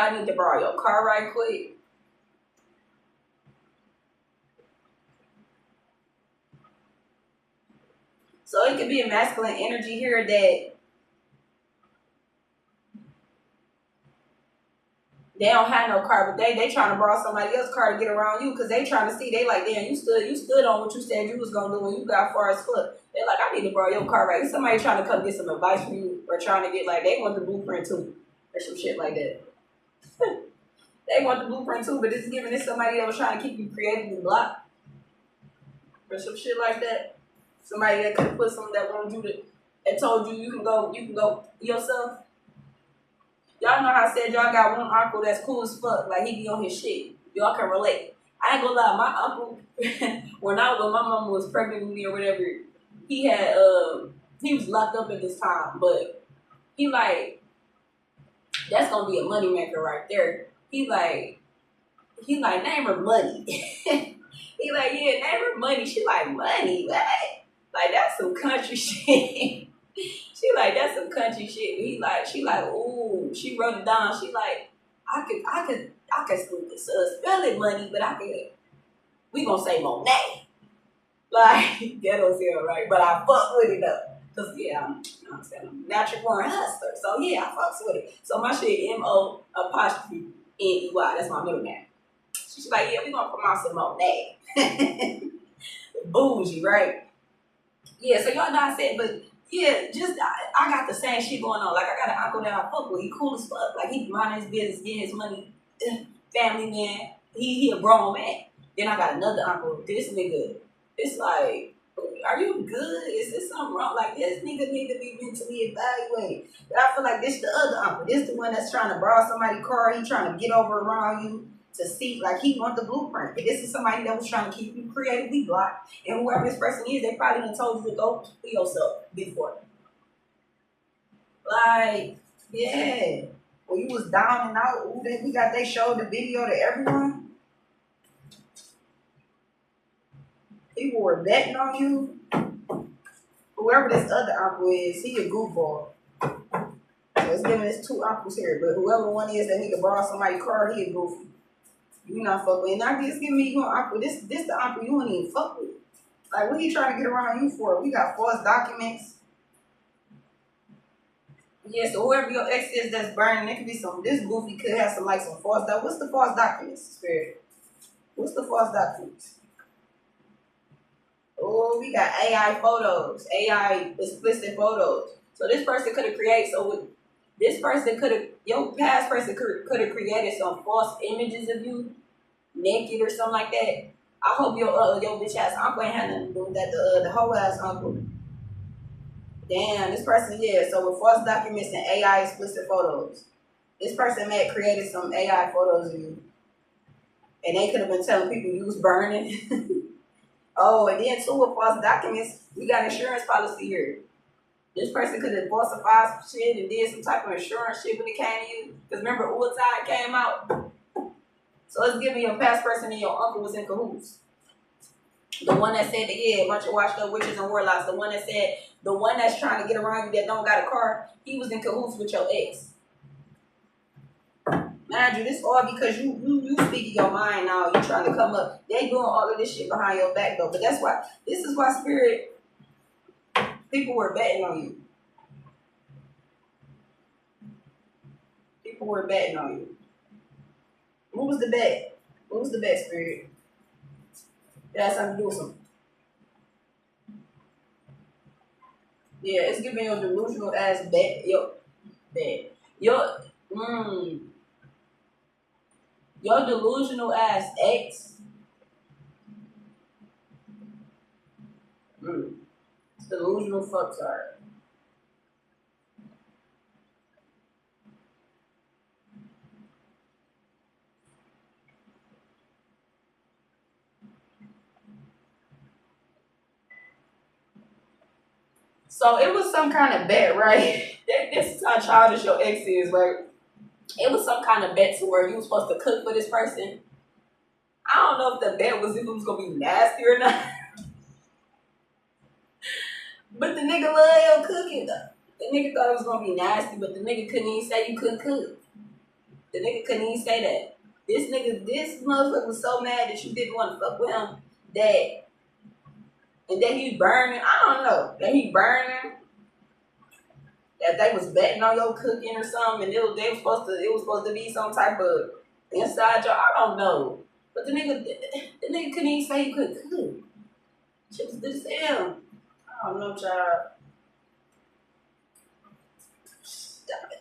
A: I need to borrow your car right quick. So it could be a masculine energy here that they don't have no car, but they trying to borrow somebody else's car to get around you because they trying to see. They like, damn, you stood on what you said you was gonna do when you got far as foot. They're like, I need to borrow your car right. Somebody trying to come get some advice from you or trying to get like they want the blueprint too or some shit like that. They want the blueprint too, but it's giving it somebody that was trying to keep you creatively blocked or some shit like that. Somebody that could put something that wanted you to and told you you can go yourself. Y'all know how I said y'all got one uncle that's cool as fuck, like he be on his shit. Y'all can relate. I ain't gonna lie, my uncle when my mama was pregnant with me or whatever, he had he was locked up at this time, but he like that's gonna be a money maker right there. He like name her money. He like, yeah, name her money. She like, money, what? Like that's some country shit. She like, that's some country shit. She like, ooh. She wrote it down. She like, I could spell it money, but we gonna say Monet. Like, ghetto feel right, but I fuck with it though. Cause yeah, I'm natural born hustler. So yeah, I fucks with it. So my shit MO apostrophe NEY. That's my middle name. She's like, yeah, we gonna pronounce it Monet. Bougie, right? Yeah, so y'all not saying, but yeah, just I got the same shit going on. Like I got an uncle that I fuck with. He cool as fuck. Like he mind his business, getting his money, family man. He a grown man. Then I got another uncle. This nigga, it's like, are you good? Is there something wrong? Like this nigga need to be mentally evaluated. But I feel like this the other uncle. This the one that's trying to borrow somebody's car. He trying to get over around you to see, like he want the blueprint. But this is somebody that was trying to keep you creatively blocked. And whoever this person is, they probably done told you to go for yourself before. Like, yeah. When you was down and out, ooh, they showed the video to everyone. People were betting on you. Whoever this other uncle is, he a goofball. So it's giving us two uncles here, but whoever one is that he can borrow somebody's car, he a goofy. You not fuck with. And I just give me your uncle. This the uncle you don't even fuck with. Like, what he trying to get around you for? We got false documents. Yeah, so whoever your ex is that's burning, it could be this goofy could have some false documents. What's the false documents, Spirit? What's the false documents? Oh, we got AI photos, AI explicit photos. So this person could have created, your past person could have created some false images of you naked or something like that. I hope your bitch ass uncle ain't had nothing to do with that. The whole ass uncle. Damn, this person, yeah. So with false documents and AI explicit photos, this person may have created some AI photos of you, and they could have been telling people you was burning. Oh, and then too with false documents, we got insurance policy here. This person could have falsified some shit and did some type of insurance shit when it came to you. Because remember, Ultide came out. So it's giving your past person and your uncle was in cahoots. The one that said that, yeah, a bunch of washed up witches and warlocks. The one that's trying to get around you that don't got a car, he was in cahoots with your ex. Mind you, this all because you speaking your mind now. You trying to come up. They doing all of this shit behind your back though. But this is why spirit people were betting on you. People were betting on you. What was the bet? What was the bet, spirit? It had something to do with something. Yeah, it's giving you a delusional ass bet. Bet. Mm. Your delusional ass ex. Mm. Delusional fucks are. So it was some kind of bet, right? This is how childish your ex is, right? It was some kind of bet to where you was supposed to cook for this person. I don't know if the bet was if it was gonna be nasty or not, but the nigga love your cooking though. The nigga thought it was gonna be nasty, but the nigga couldn't even say you couldn't cook. The nigga couldn't even say that. This motherfucker was so mad that you didn't want to fuck with him that, and that he burning. I don't know that he burning. That they was betting on your cooking or something, and it was supposed to be some type of inside job. I don't know, but the nigga couldn't even say he could cook. Shit was this him. I don't know, child.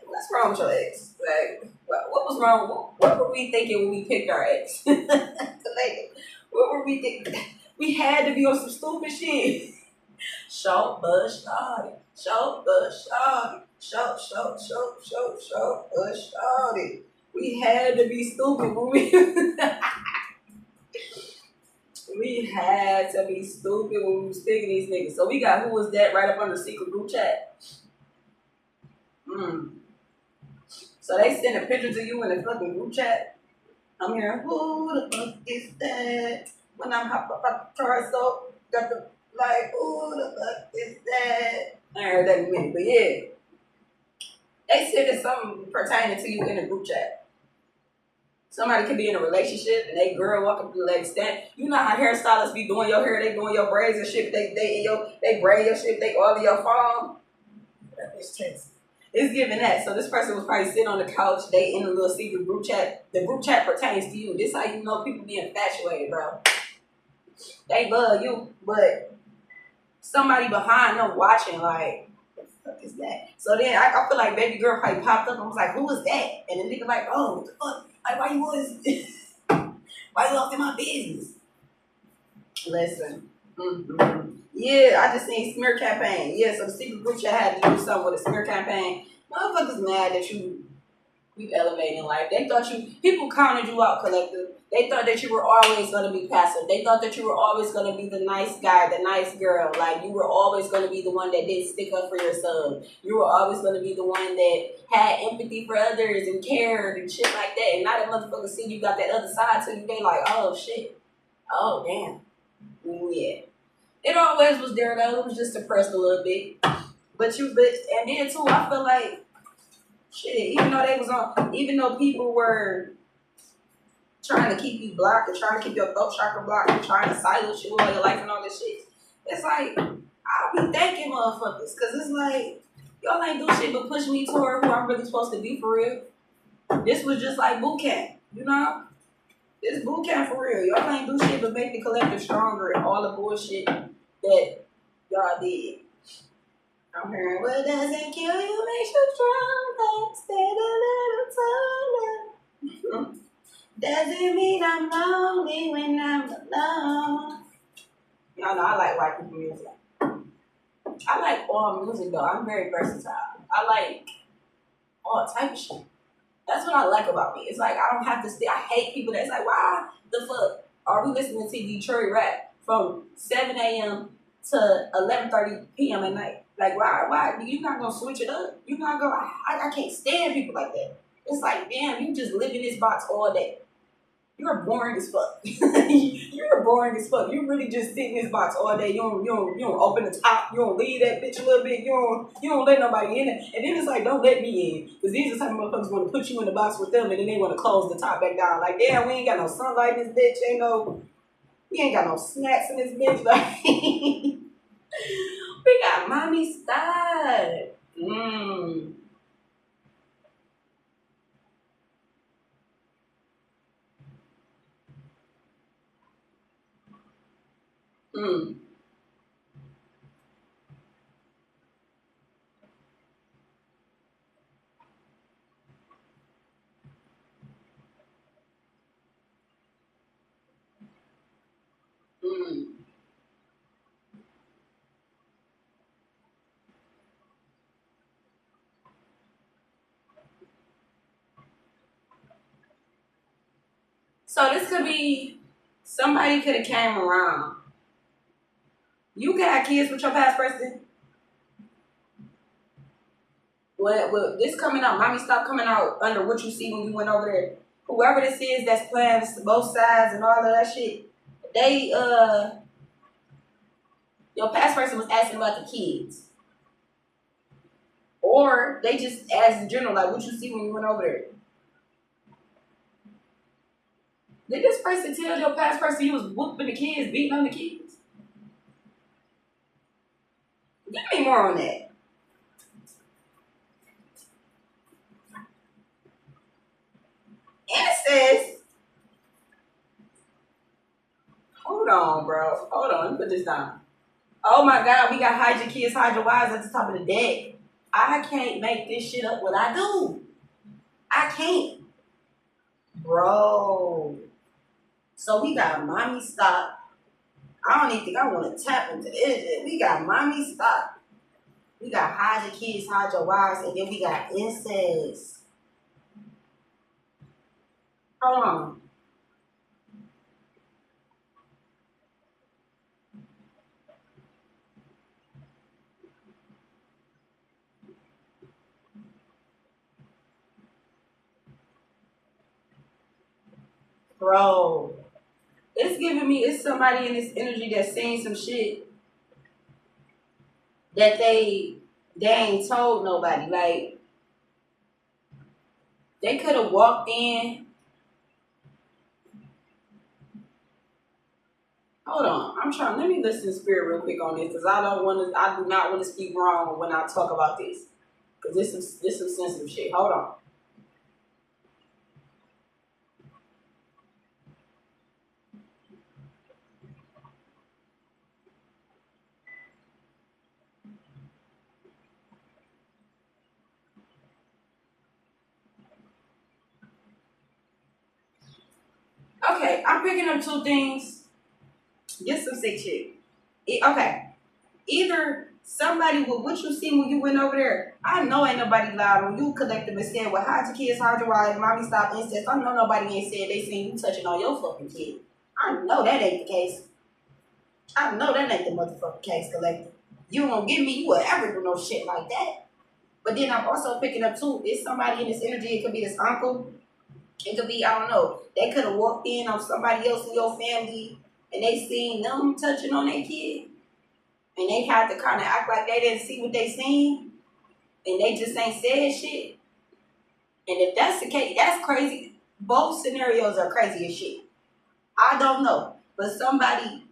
A: What's wrong with your ex? Like, what was wrong? What were we thinking when we picked our ex? Like, what were we thinking? We had to be on some stupid shit. Show, bush, shawty. Show, bush, shawty. Show, bush, shawty. We had to be stupid when we... We had to be stupid when we was picking these niggas. So we got who was that right up under secret group chat. So they send a picture to you in the fucking group chat. I'm hearing, who the fuck is that? When I'm hop up torso, got the like, who the fuck is that? I heard that in a minute, but yeah. They said it's something pertaining to you in a group chat. Somebody could be in a relationship and they girl walking through the leg stand. You know how hairstylists be doing your hair, they doing your braids and shit, they braid your shit, they oil your phone. That bitch tasty. It's giving that. So this person was probably sitting on the couch, they in a little secret group chat. The group chat pertains to you. This how you know people be infatuated, bro. They love you, but somebody behind them watching, like, what the fuck is that? So then I feel like baby girl probably popped up and was like, who was that? And the nigga like, oh, what the fuck? Like, why you was why you up in my business? Listen. Mm-hmm. Yeah, I just seen smear campaign. Yeah, so the secret group chat had to do something with a smear campaign. Motherfuckers mad that you elevating life. They thought people counted you out, collective. They thought that you were always going to be passive. They thought that you were always going to be the nice guy, the nice girl. Like, you were always going to be the one that did stick up for yourself. You were always going to be the one that had empathy for others and cared and shit like that. And now that motherfucker see you got that other side to you, they like, oh, shit. Oh, damn. Yeah. It always was there, though. It was just suppressed a little bit. And then, too, I feel like, shit, even though people were trying to keep you blocked and trying to keep your throat chakra blocked and trying to silence you all your life and all this shit, it's like, I'll be thanking motherfuckers, because it's like, y'all ain't do shit but push me toward who I'm really supposed to be for real. This was just like boot camp, you know? This boot camp for real. Y'all ain't do shit but make the collective stronger and all the bullshit that y'all did. I'm hearing, what doesn't kill you makes you stronger. Stand a little taller. Doesn't mean I'm lonely when I'm alone. Y'all know I like white people music. I like all music though. I'm very versatile. I like all type of shit. That's what I like about me. It's like I don't have to stay. I hate people that's like, why the fuck are we listening to Detroit rap from 7 a.m. to 11:30 p.m. at night? Like, why? You're not gonna switch it up. You're not gonna. I can't stand people like that. It's like, damn, you just live in this box all day. You're boring as fuck. You're boring as fuck. You really just sit in this box all day. You don't open the top. You don't leave that bitch a little bit. You don't let nobody in it. And then it's like, don't let me in. Because these are the type of motherfuckers want to put you in the box with them and then they want to close the top back down. Like, damn, we ain't got no sunlight in this bitch. We ain't got no snacks in this bitch. Like, we got mommy style. Mmm. Mm. So this could be somebody could have came around. You got kids with your past person. Well, this coming out, mommy, stop coming out under what you see when you went over there. Whoever this is that's playing both sides and all of that shit, they your past person was asking about the kids. Or they just asked in general, like what you see when you went over there. Did this person tell your past person you was whooping the kids, beating on the kids? Give me more on that. And it says, hold on, bro. Hold on, let me put this down. Oh my God, we got hide your kids, hide your wives at the top of the deck. I can't make this shit up what I do. I can't. Bro. So we got mommy stop. I don't even think I want to tap into this. We got mommy stop. We got hide your kids, hide your wives, and then we got incest. Hold on. Bro. It's giving me, it's somebody in this energy that's saying some shit that they ain't told nobody. Like, they could have walked in. Hold on, I'm trying. Let me listen to spirit real quick on this because I do not want to speak wrong when I talk about this because this is some sensitive shit. Hold on. Okay, I'm picking up two things. Get some sick shit. Okay, either somebody with what you see when you went over there. I know ain't nobody lied on you collective and said, well, hide your kids, hide your wives, mommy stop incest. I know nobody ain't said they seen you touching on your fucking kid. I know that ain't the case. I know that ain't the motherfucking case, collective. You won't give me, you will ever do no shit like that. But then I'm also picking up too, it's somebody in this energy, it could be this uncle, it could be, I don't know, they could have walked in on somebody else in your family and they seen them touching on their kid. And they had to kind of act like they didn't see what they seen. And they just ain't said shit. And if that's the case, that's crazy. Both scenarios are crazy as shit. I don't know. But somebody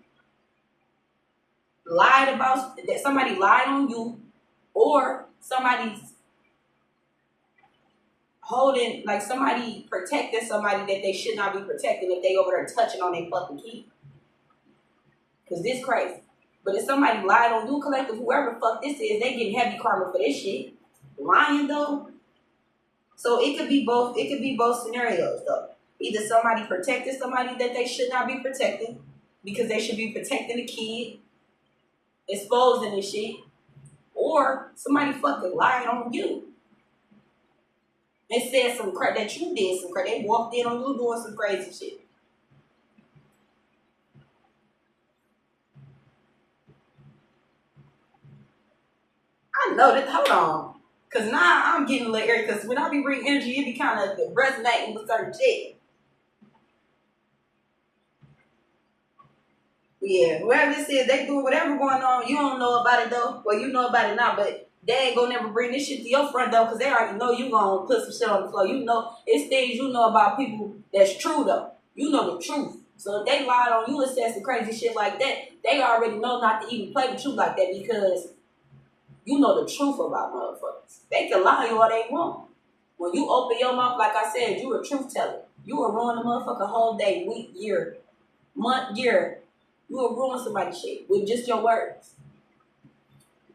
A: lied about, that somebody lied on you, or somebody's holding, like somebody protecting somebody that they should not be protecting if they over there touching on their fucking kid. Because this crazy. But if somebody lied on you, collective, whoever the fuck this is, they getting heavy karma for this shit. Lying though. So it could be both. It could be both scenarios though. Either somebody protected somebody that they should not be protecting because they should be protecting the kid, exposing this shit, or somebody fucking lied on you. They said some crap that you did some crap. They walked in on you doing some crazy shit. I know that. Hold on. Because now I'm getting a little irritated. Because when I be reading energy, it be kind of resonating with certain shit. Yeah, whoever this is, they do whatever going on. You don't know about it though. Well, you know about it now, but they ain't gonna never bring this shit to your front though, because they already know you gonna put some shit on the floor. You know, it's things you know about people that's true though. You know the truth. So if they lied on you and said some crazy shit like that, they already know not to even play with you like that because you know the truth about motherfuckers. They can lie all they want. When you open your mouth, like I said, you a truth teller. You will ruin the motherfucker whole day, week, year, month, year. You will ruin somebody's shit with just your words.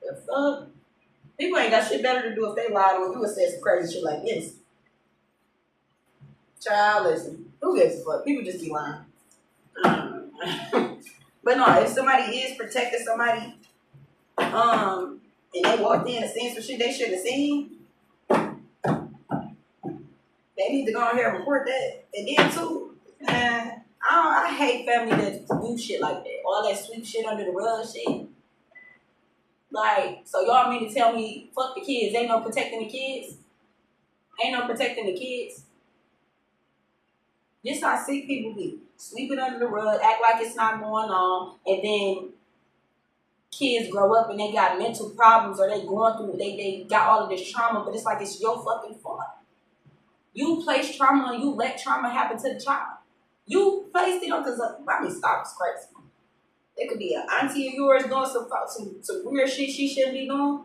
A: The fuck? People ain't got shit better to do if they lied on you and said some crazy shit like this. Child, listen. Who gives a fuck? People just be lying. But no, if somebody is protecting somebody, and they walked in and seen some shit they should have seen, they need to go on here and report that. And then too, Man, I hate family that do shit like that. All that sweep shit under the rug shit. Like, so y'all mean to tell me, fuck the kids, ain't no protecting the kids? Ain't no protecting the kids? This how sick people be. Sweep it under the rug, act like it's not going on, and then kids grow up and they got mental problems or they going through, they got all of this trauma, but it's like it's your fucking fault. You place trauma and you let trauma happen to the child. You placed it on, because mommy, stop, it's crazy. It could be an auntie of yours doing some weird shit she shouldn't be doing.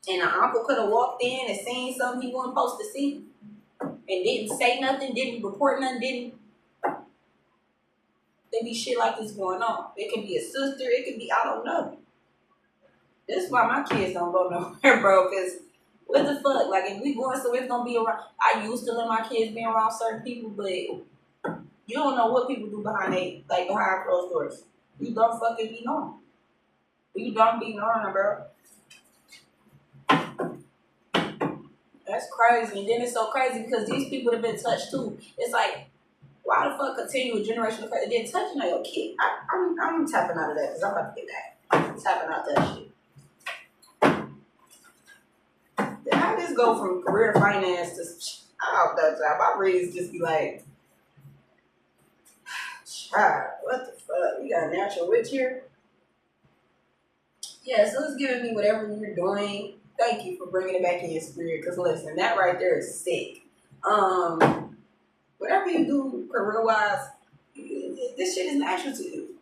A: And an uncle could have walked in and seen something he wasn't supposed to see and didn't say nothing, didn't report nothing, didn't. There be shit like this going on. It could be a sister, it could be, I don't know. This is why my kids don't go nowhere, bro, because what the fuck? Like, if we going, so it's going to be around. I used to let my kids be around certain people, but you don't know what people do behind closed doors. You don't fucking be knowing. You don't be knowing, bro. That's crazy. And then it's so crazy because these people have been touched too. It's like, why the fuck continue a generation of crazy? Then touching on your kid. I'm tapping out of that because I'm about to get that. I'm tapping out that shit. How this go from career finance to out that job? My reads just be like, child, what the fuck? We got a natural witch here. Yeah, so it's giving me whatever you're doing. Thank you for bringing it back in your spirit. Because listen, that right there is sick. Whatever you do career wise, this shit is natural to you.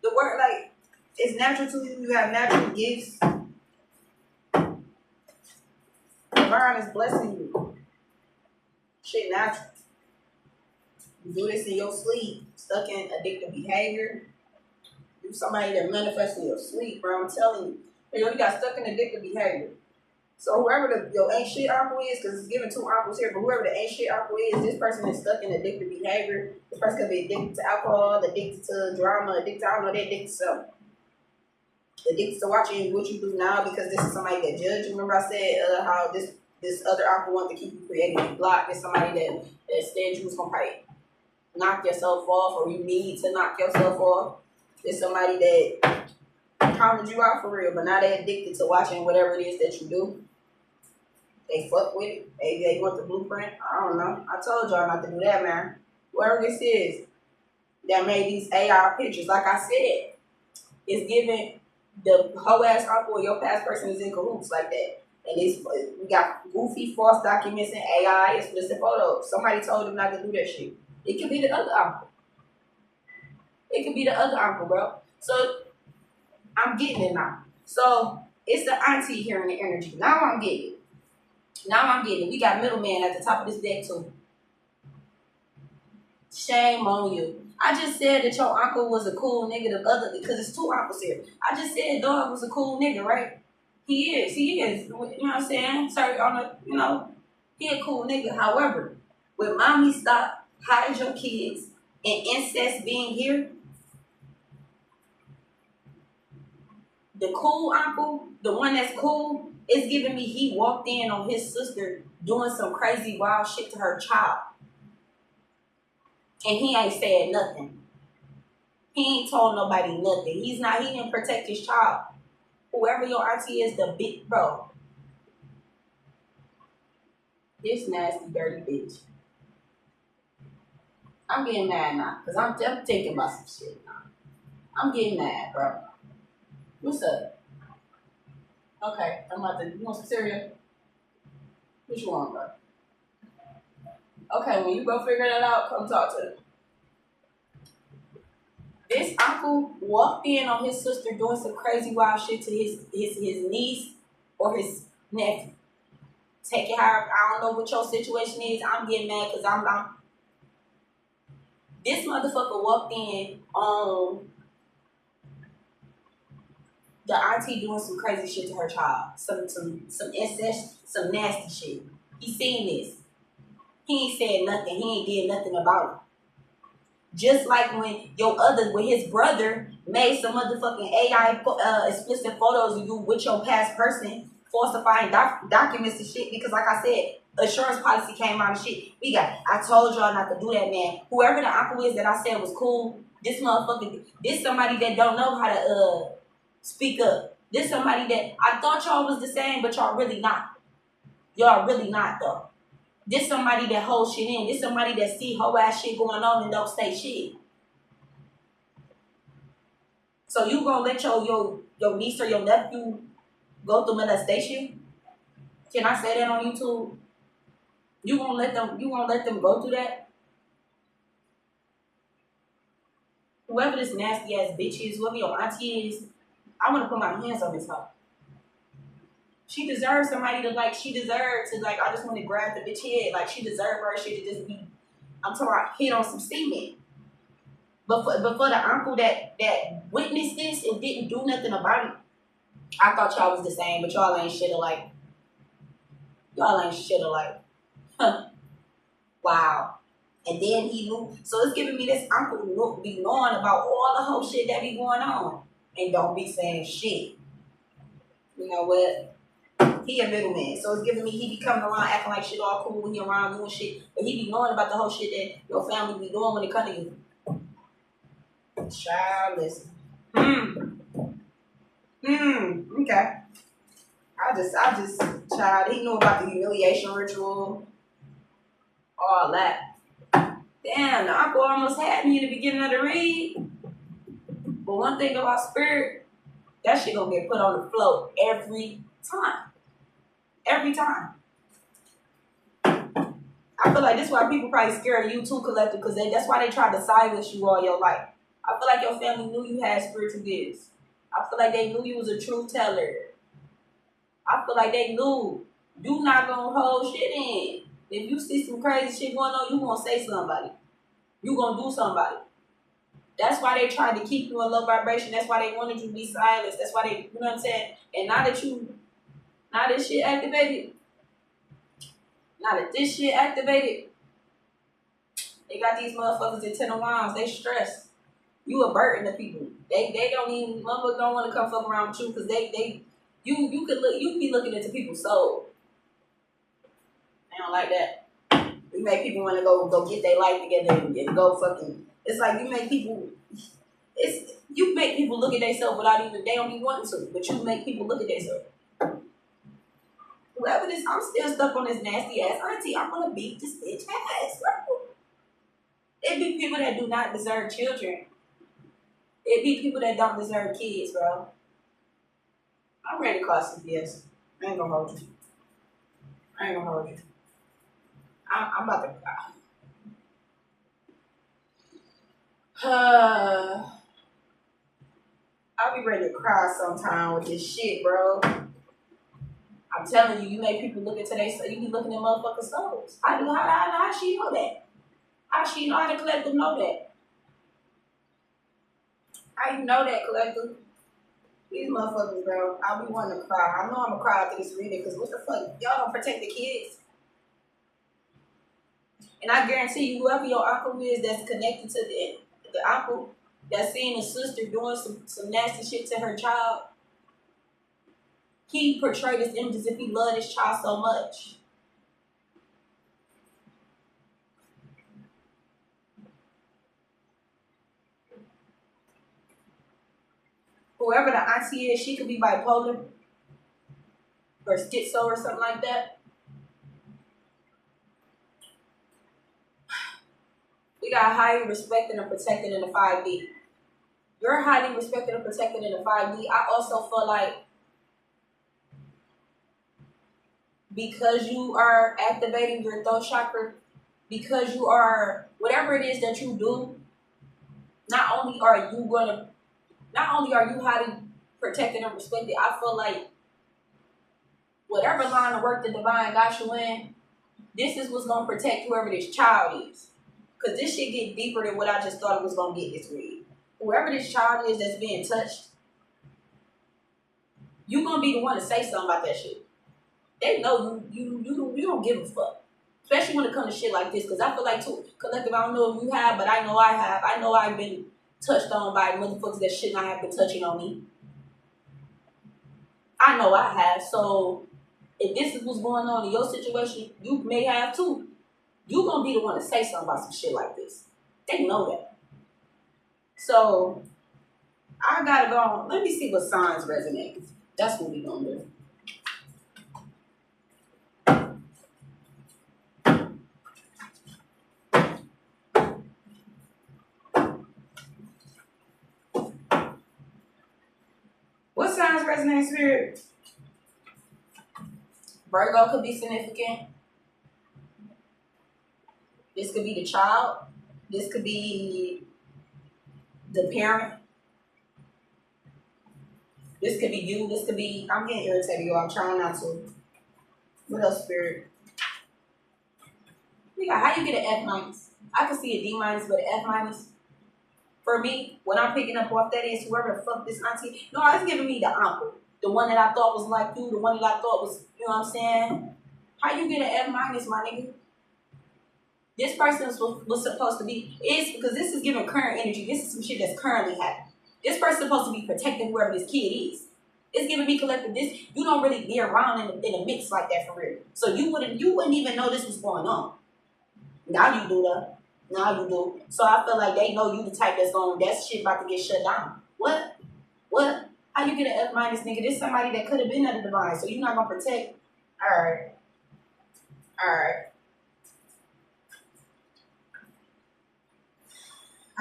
A: The word, like, it's natural to you. You have natural gifts. Divine is blessing you. Shit natural. You do this in your sleep. Stuck in addictive behavior. You somebody that manifests in your sleep, bro. I'm telling you. You got stuck in addictive behavior. So whoever your ain't shit uncle is, because it's giving two uncles here, but whoever the ain't shit uncle is, this person is stuck in addictive behavior. This person could be addicted to alcohol, addicted to drama, addicted to, I don't know, they're addicted to something. Addicted to watching what you do now because this is somebody that judge you. Remember I said how this other uncle wanted to keep you creatively blocked. There's somebody that said you was going to probably knock yourself off or you need to knock yourself off. There's somebody that counted you out for real, but now they're addicted to watching whatever it is that you do. They fuck with it. Maybe they want the blueprint. I don't know. I told y'all not to do that, man. Whoever this is that made these AI pictures, like I said, it's giving the whole ass uncle or your past person is in cahoots like that. And we got goofy false documents and AI explicit photos. Somebody told them not to do that shit. It could be the other uncle. It could be the other uncle, bro. So I'm getting it now. So it's the auntie here in the energy. Now I'm getting it. We got middleman at the top of this deck too. Shame on you. I just said that your uncle was a cool nigga. The other, because it's two uncles here. I just said dog was a cool nigga, right? He is. You know what I'm saying? Sorry, he a cool nigga. However, with mommy stop, hide your kids, and incest being here, the cool uncle, the one that's cool, is giving me he walked in on his sister doing some crazy wild shit to her child. And he ain't said nothing. He ain't told nobody nothing. He didn't protect his child. Whoever your auntie is, the big bro. This nasty, dirty bitch. I'm getting mad now, because I'm thinking about some shit now. I'm getting mad, bro. What's up? Okay, I'm about to. You want some cereal? What you want, bro? Okay, when you go figure that out, come talk to him. This uncle walked in on his sister doing some crazy wild shit to his niece or his nephew. Take it how, I don't know what your situation is. I'm getting mad because I'm this motherfucker walked in on the auntie doing some crazy shit to her child. Some incest, some nasty shit. He seen this. He ain't said nothing. He ain't did nothing about it. Just like when when his brother made some motherfucking AI explicit photos of you with your past person, falsifying documents and shit. Because like I said, insurance policy came out and shit. I told y'all not to do that, man. Whoever the uncle is that I said was cool, this motherfucker, this somebody that don't know how to speak up. This somebody that I thought y'all was the same, but y'all really not. Y'all really not though. This somebody that holds shit in. This somebody that see whole ass shit going on and don't say shit. So you gonna let your niece or your nephew go through molestation? Can I say that on YouTube? You gonna let them go through that? Whoever this nasty ass bitch is, whoever your auntie is, I wanna put my hands on this hoe. She deserves somebody to like. She deserves to like. I just want to grab the bitch head. Like she deserves her shit to just be. I'm talking about hit on some cement. But for the uncle that witnessed this and didn't do nothing about it, I thought y'all was the same. But y'all ain't shit alike. Y'all ain't shit alike. Huh. Wow. And then he knew. So it's giving me this uncle be knowing about all the whole shit that be going on and don't be saying shit. You know what? He a middleman, so it's giving me he be coming around acting like shit all cool when he around doing shit, but he be knowing about the whole shit that your family be doing when it come to you. Child, listen. Okay. I just, child, he knew about the humiliation ritual, all that. Damn, the uncle almost had me in the beginning of the read. But one thing about spirit, that shit gonna get put on the float every time. Every time. I feel like this is why people probably scared of you too, Collective, because that's why they tried to silence you all your life. I feel like your family knew you had spiritual gifts. I feel like they knew you was a truth teller. I feel like they knew you not gonna hold shit in. If you see some crazy shit going on, you gonna say somebody. You gonna do somebody. That's why they tried to keep you in low vibration. That's why they wanted you to be silenced. That's why they, you know what I'm saying? And now that shit activated, they got these motherfuckers in 10 of wands. They stressed. You a burden to people. They don't even, motherfuckers don't want to come fuck around with you because you be looking into people's soul. They don't like that. You make people want to go get their life together and go fucking. It's like you make people look at themselves without even, they don't even want to, but you make people look at themselves. Whoever this, I'm still stuck on this nasty ass auntie. I'm gonna beat this bitch ass, bro. It be people that do not deserve children. It be people that don't deserve kids, bro. I'm ready to call CPS. I ain't gonna hold you. I'm about to cry. I'll be ready to cry sometime with this shit, bro. I'm telling you, you make people look into their soul. You be looking at motherfucking souls. How she know that? How she know how the collective know that? How you know that, collective? These motherfuckers, bro. I'll be wanting to cry. I know I'm gonna cry after this reading because what the fuck? Y'all don't protect the kids. And I guarantee you, whoever your uncle is that's connected to the uncle that's seeing a sister doing some nasty shit to her child, he portrayed this image as if he loved his child so much. Whoever the auntie is, she could be bipolar or schizo or something like that. We got highly respected and protected in the 5D. You're highly respected and protected in the 5D. I also feel like because you are activating your throat chakra, because you are, whatever it is that you do, not only are you highly protected and respected, I feel like whatever line of work the divine got you in, this is what's going to protect whoever this child is. Because this shit get deeper than what I just thought it was going to get this read. Whoever this child is that's being touched, you going to be the one to say something about that shit. They know you don't give a fuck. Especially when it comes to shit like this. Because I feel like, too, collective, I don't know if you have, but I know I have. I know I've been touched on by motherfuckers that should not have been touching on me. I know I have. So if this is what's going on in your situation, you may have too. You gonna be the one to say something about some shit like this. They know that. So I gotta go on. Let me see what signs resonate. That's what we gonna do. What signs resonate, Spirit? Virgo could be significant. This could be the child. This could be the parent. This could be you. This could be, I'm getting irritated, y'all. I'm trying not to. What else, Spirit? How you get an F minus? I can see a D minus, but an F minus. For me, what I'm picking up off that is whoever the fuck this auntie. No, it's giving me the uncle. The one that I thought was like you. The one that I thought was, you know what I'm saying? How you get an F minus, my nigga? This person was supposed to be, it's because this is giving current energy. This is some shit that's currently happening. This person's supposed to be protecting whoever this kid is. It's giving me collective. This, you don't really be around in a mix like that for real. So you wouldn't even know this was going on. Now you do though. Now you do. So I feel like they know you the type that shit about to get shut down. What? How you get an F minus, nigga? This somebody that could have been at the divine. So you're not gonna protect. Alright.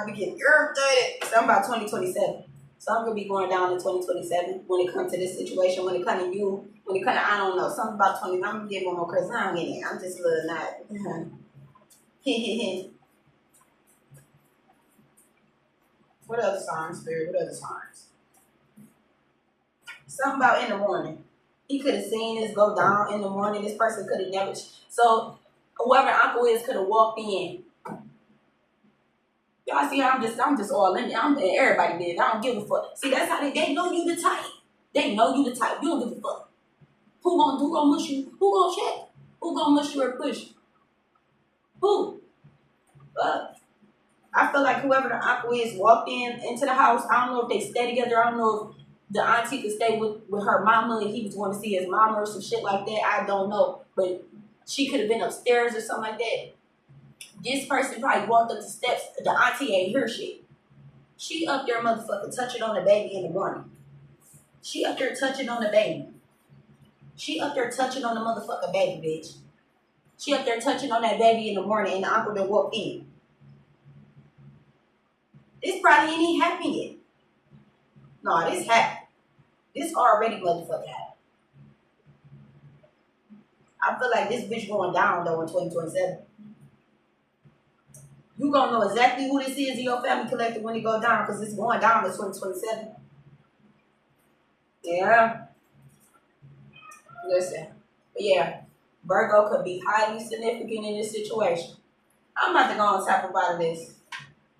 A: I be getting irritated. So I'm about 2027. So I'm gonna be going down in 2027 when it comes to this situation, when it comes to you, when it comes to, I don't know, something about 20. I'm gonna get one more crazy. I don't get it. I'm just a little not. What other signs, Spirit? What other signs? Something about in the morning. He could have seen this go down in the morning. This person could have never. So whoever uncle is could have walked in. Y'all see how I'm just all in. Everybody did. I don't give a fuck. See, that's how they know you the type. They know you the type. You don't give a fuck. Who gonna mush you? Who gonna check? Who gonna mush you or push you? Who? I feel like whoever the uncle is walked into the house. I don't know if they stay together. I don't know if the auntie could stay with her mama and he was going to see his mama or some shit like that. I don't know. But she could have been upstairs or something like that. This person probably walked up the steps. The auntie ain't hear shit. She up there motherfucker touching on the baby in the morning. She up there touching on the baby. She up there touching on the motherfucking baby, bitch. She up there touching on that baby in the morning and the uncle that walked in. This probably ain't even happened yet. No, this happened. This already motherfucking happened. I feel like this bitch going down though in 2027. You gonna know exactly who this is in your family collective when it go down because it's going down in 2027. Yeah. Listen. But yeah, Virgo could be highly significant in this situation. I'm about to go on top about this.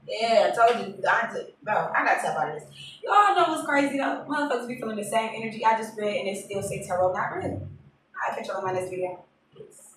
A: Yeah, I told you. Bro, I got to tap out of this. Y'all know what's crazy though? Motherfuckers be feeling the same energy I just read and they still say tarot. Not really. I'll catch y'all on my next video. Peace.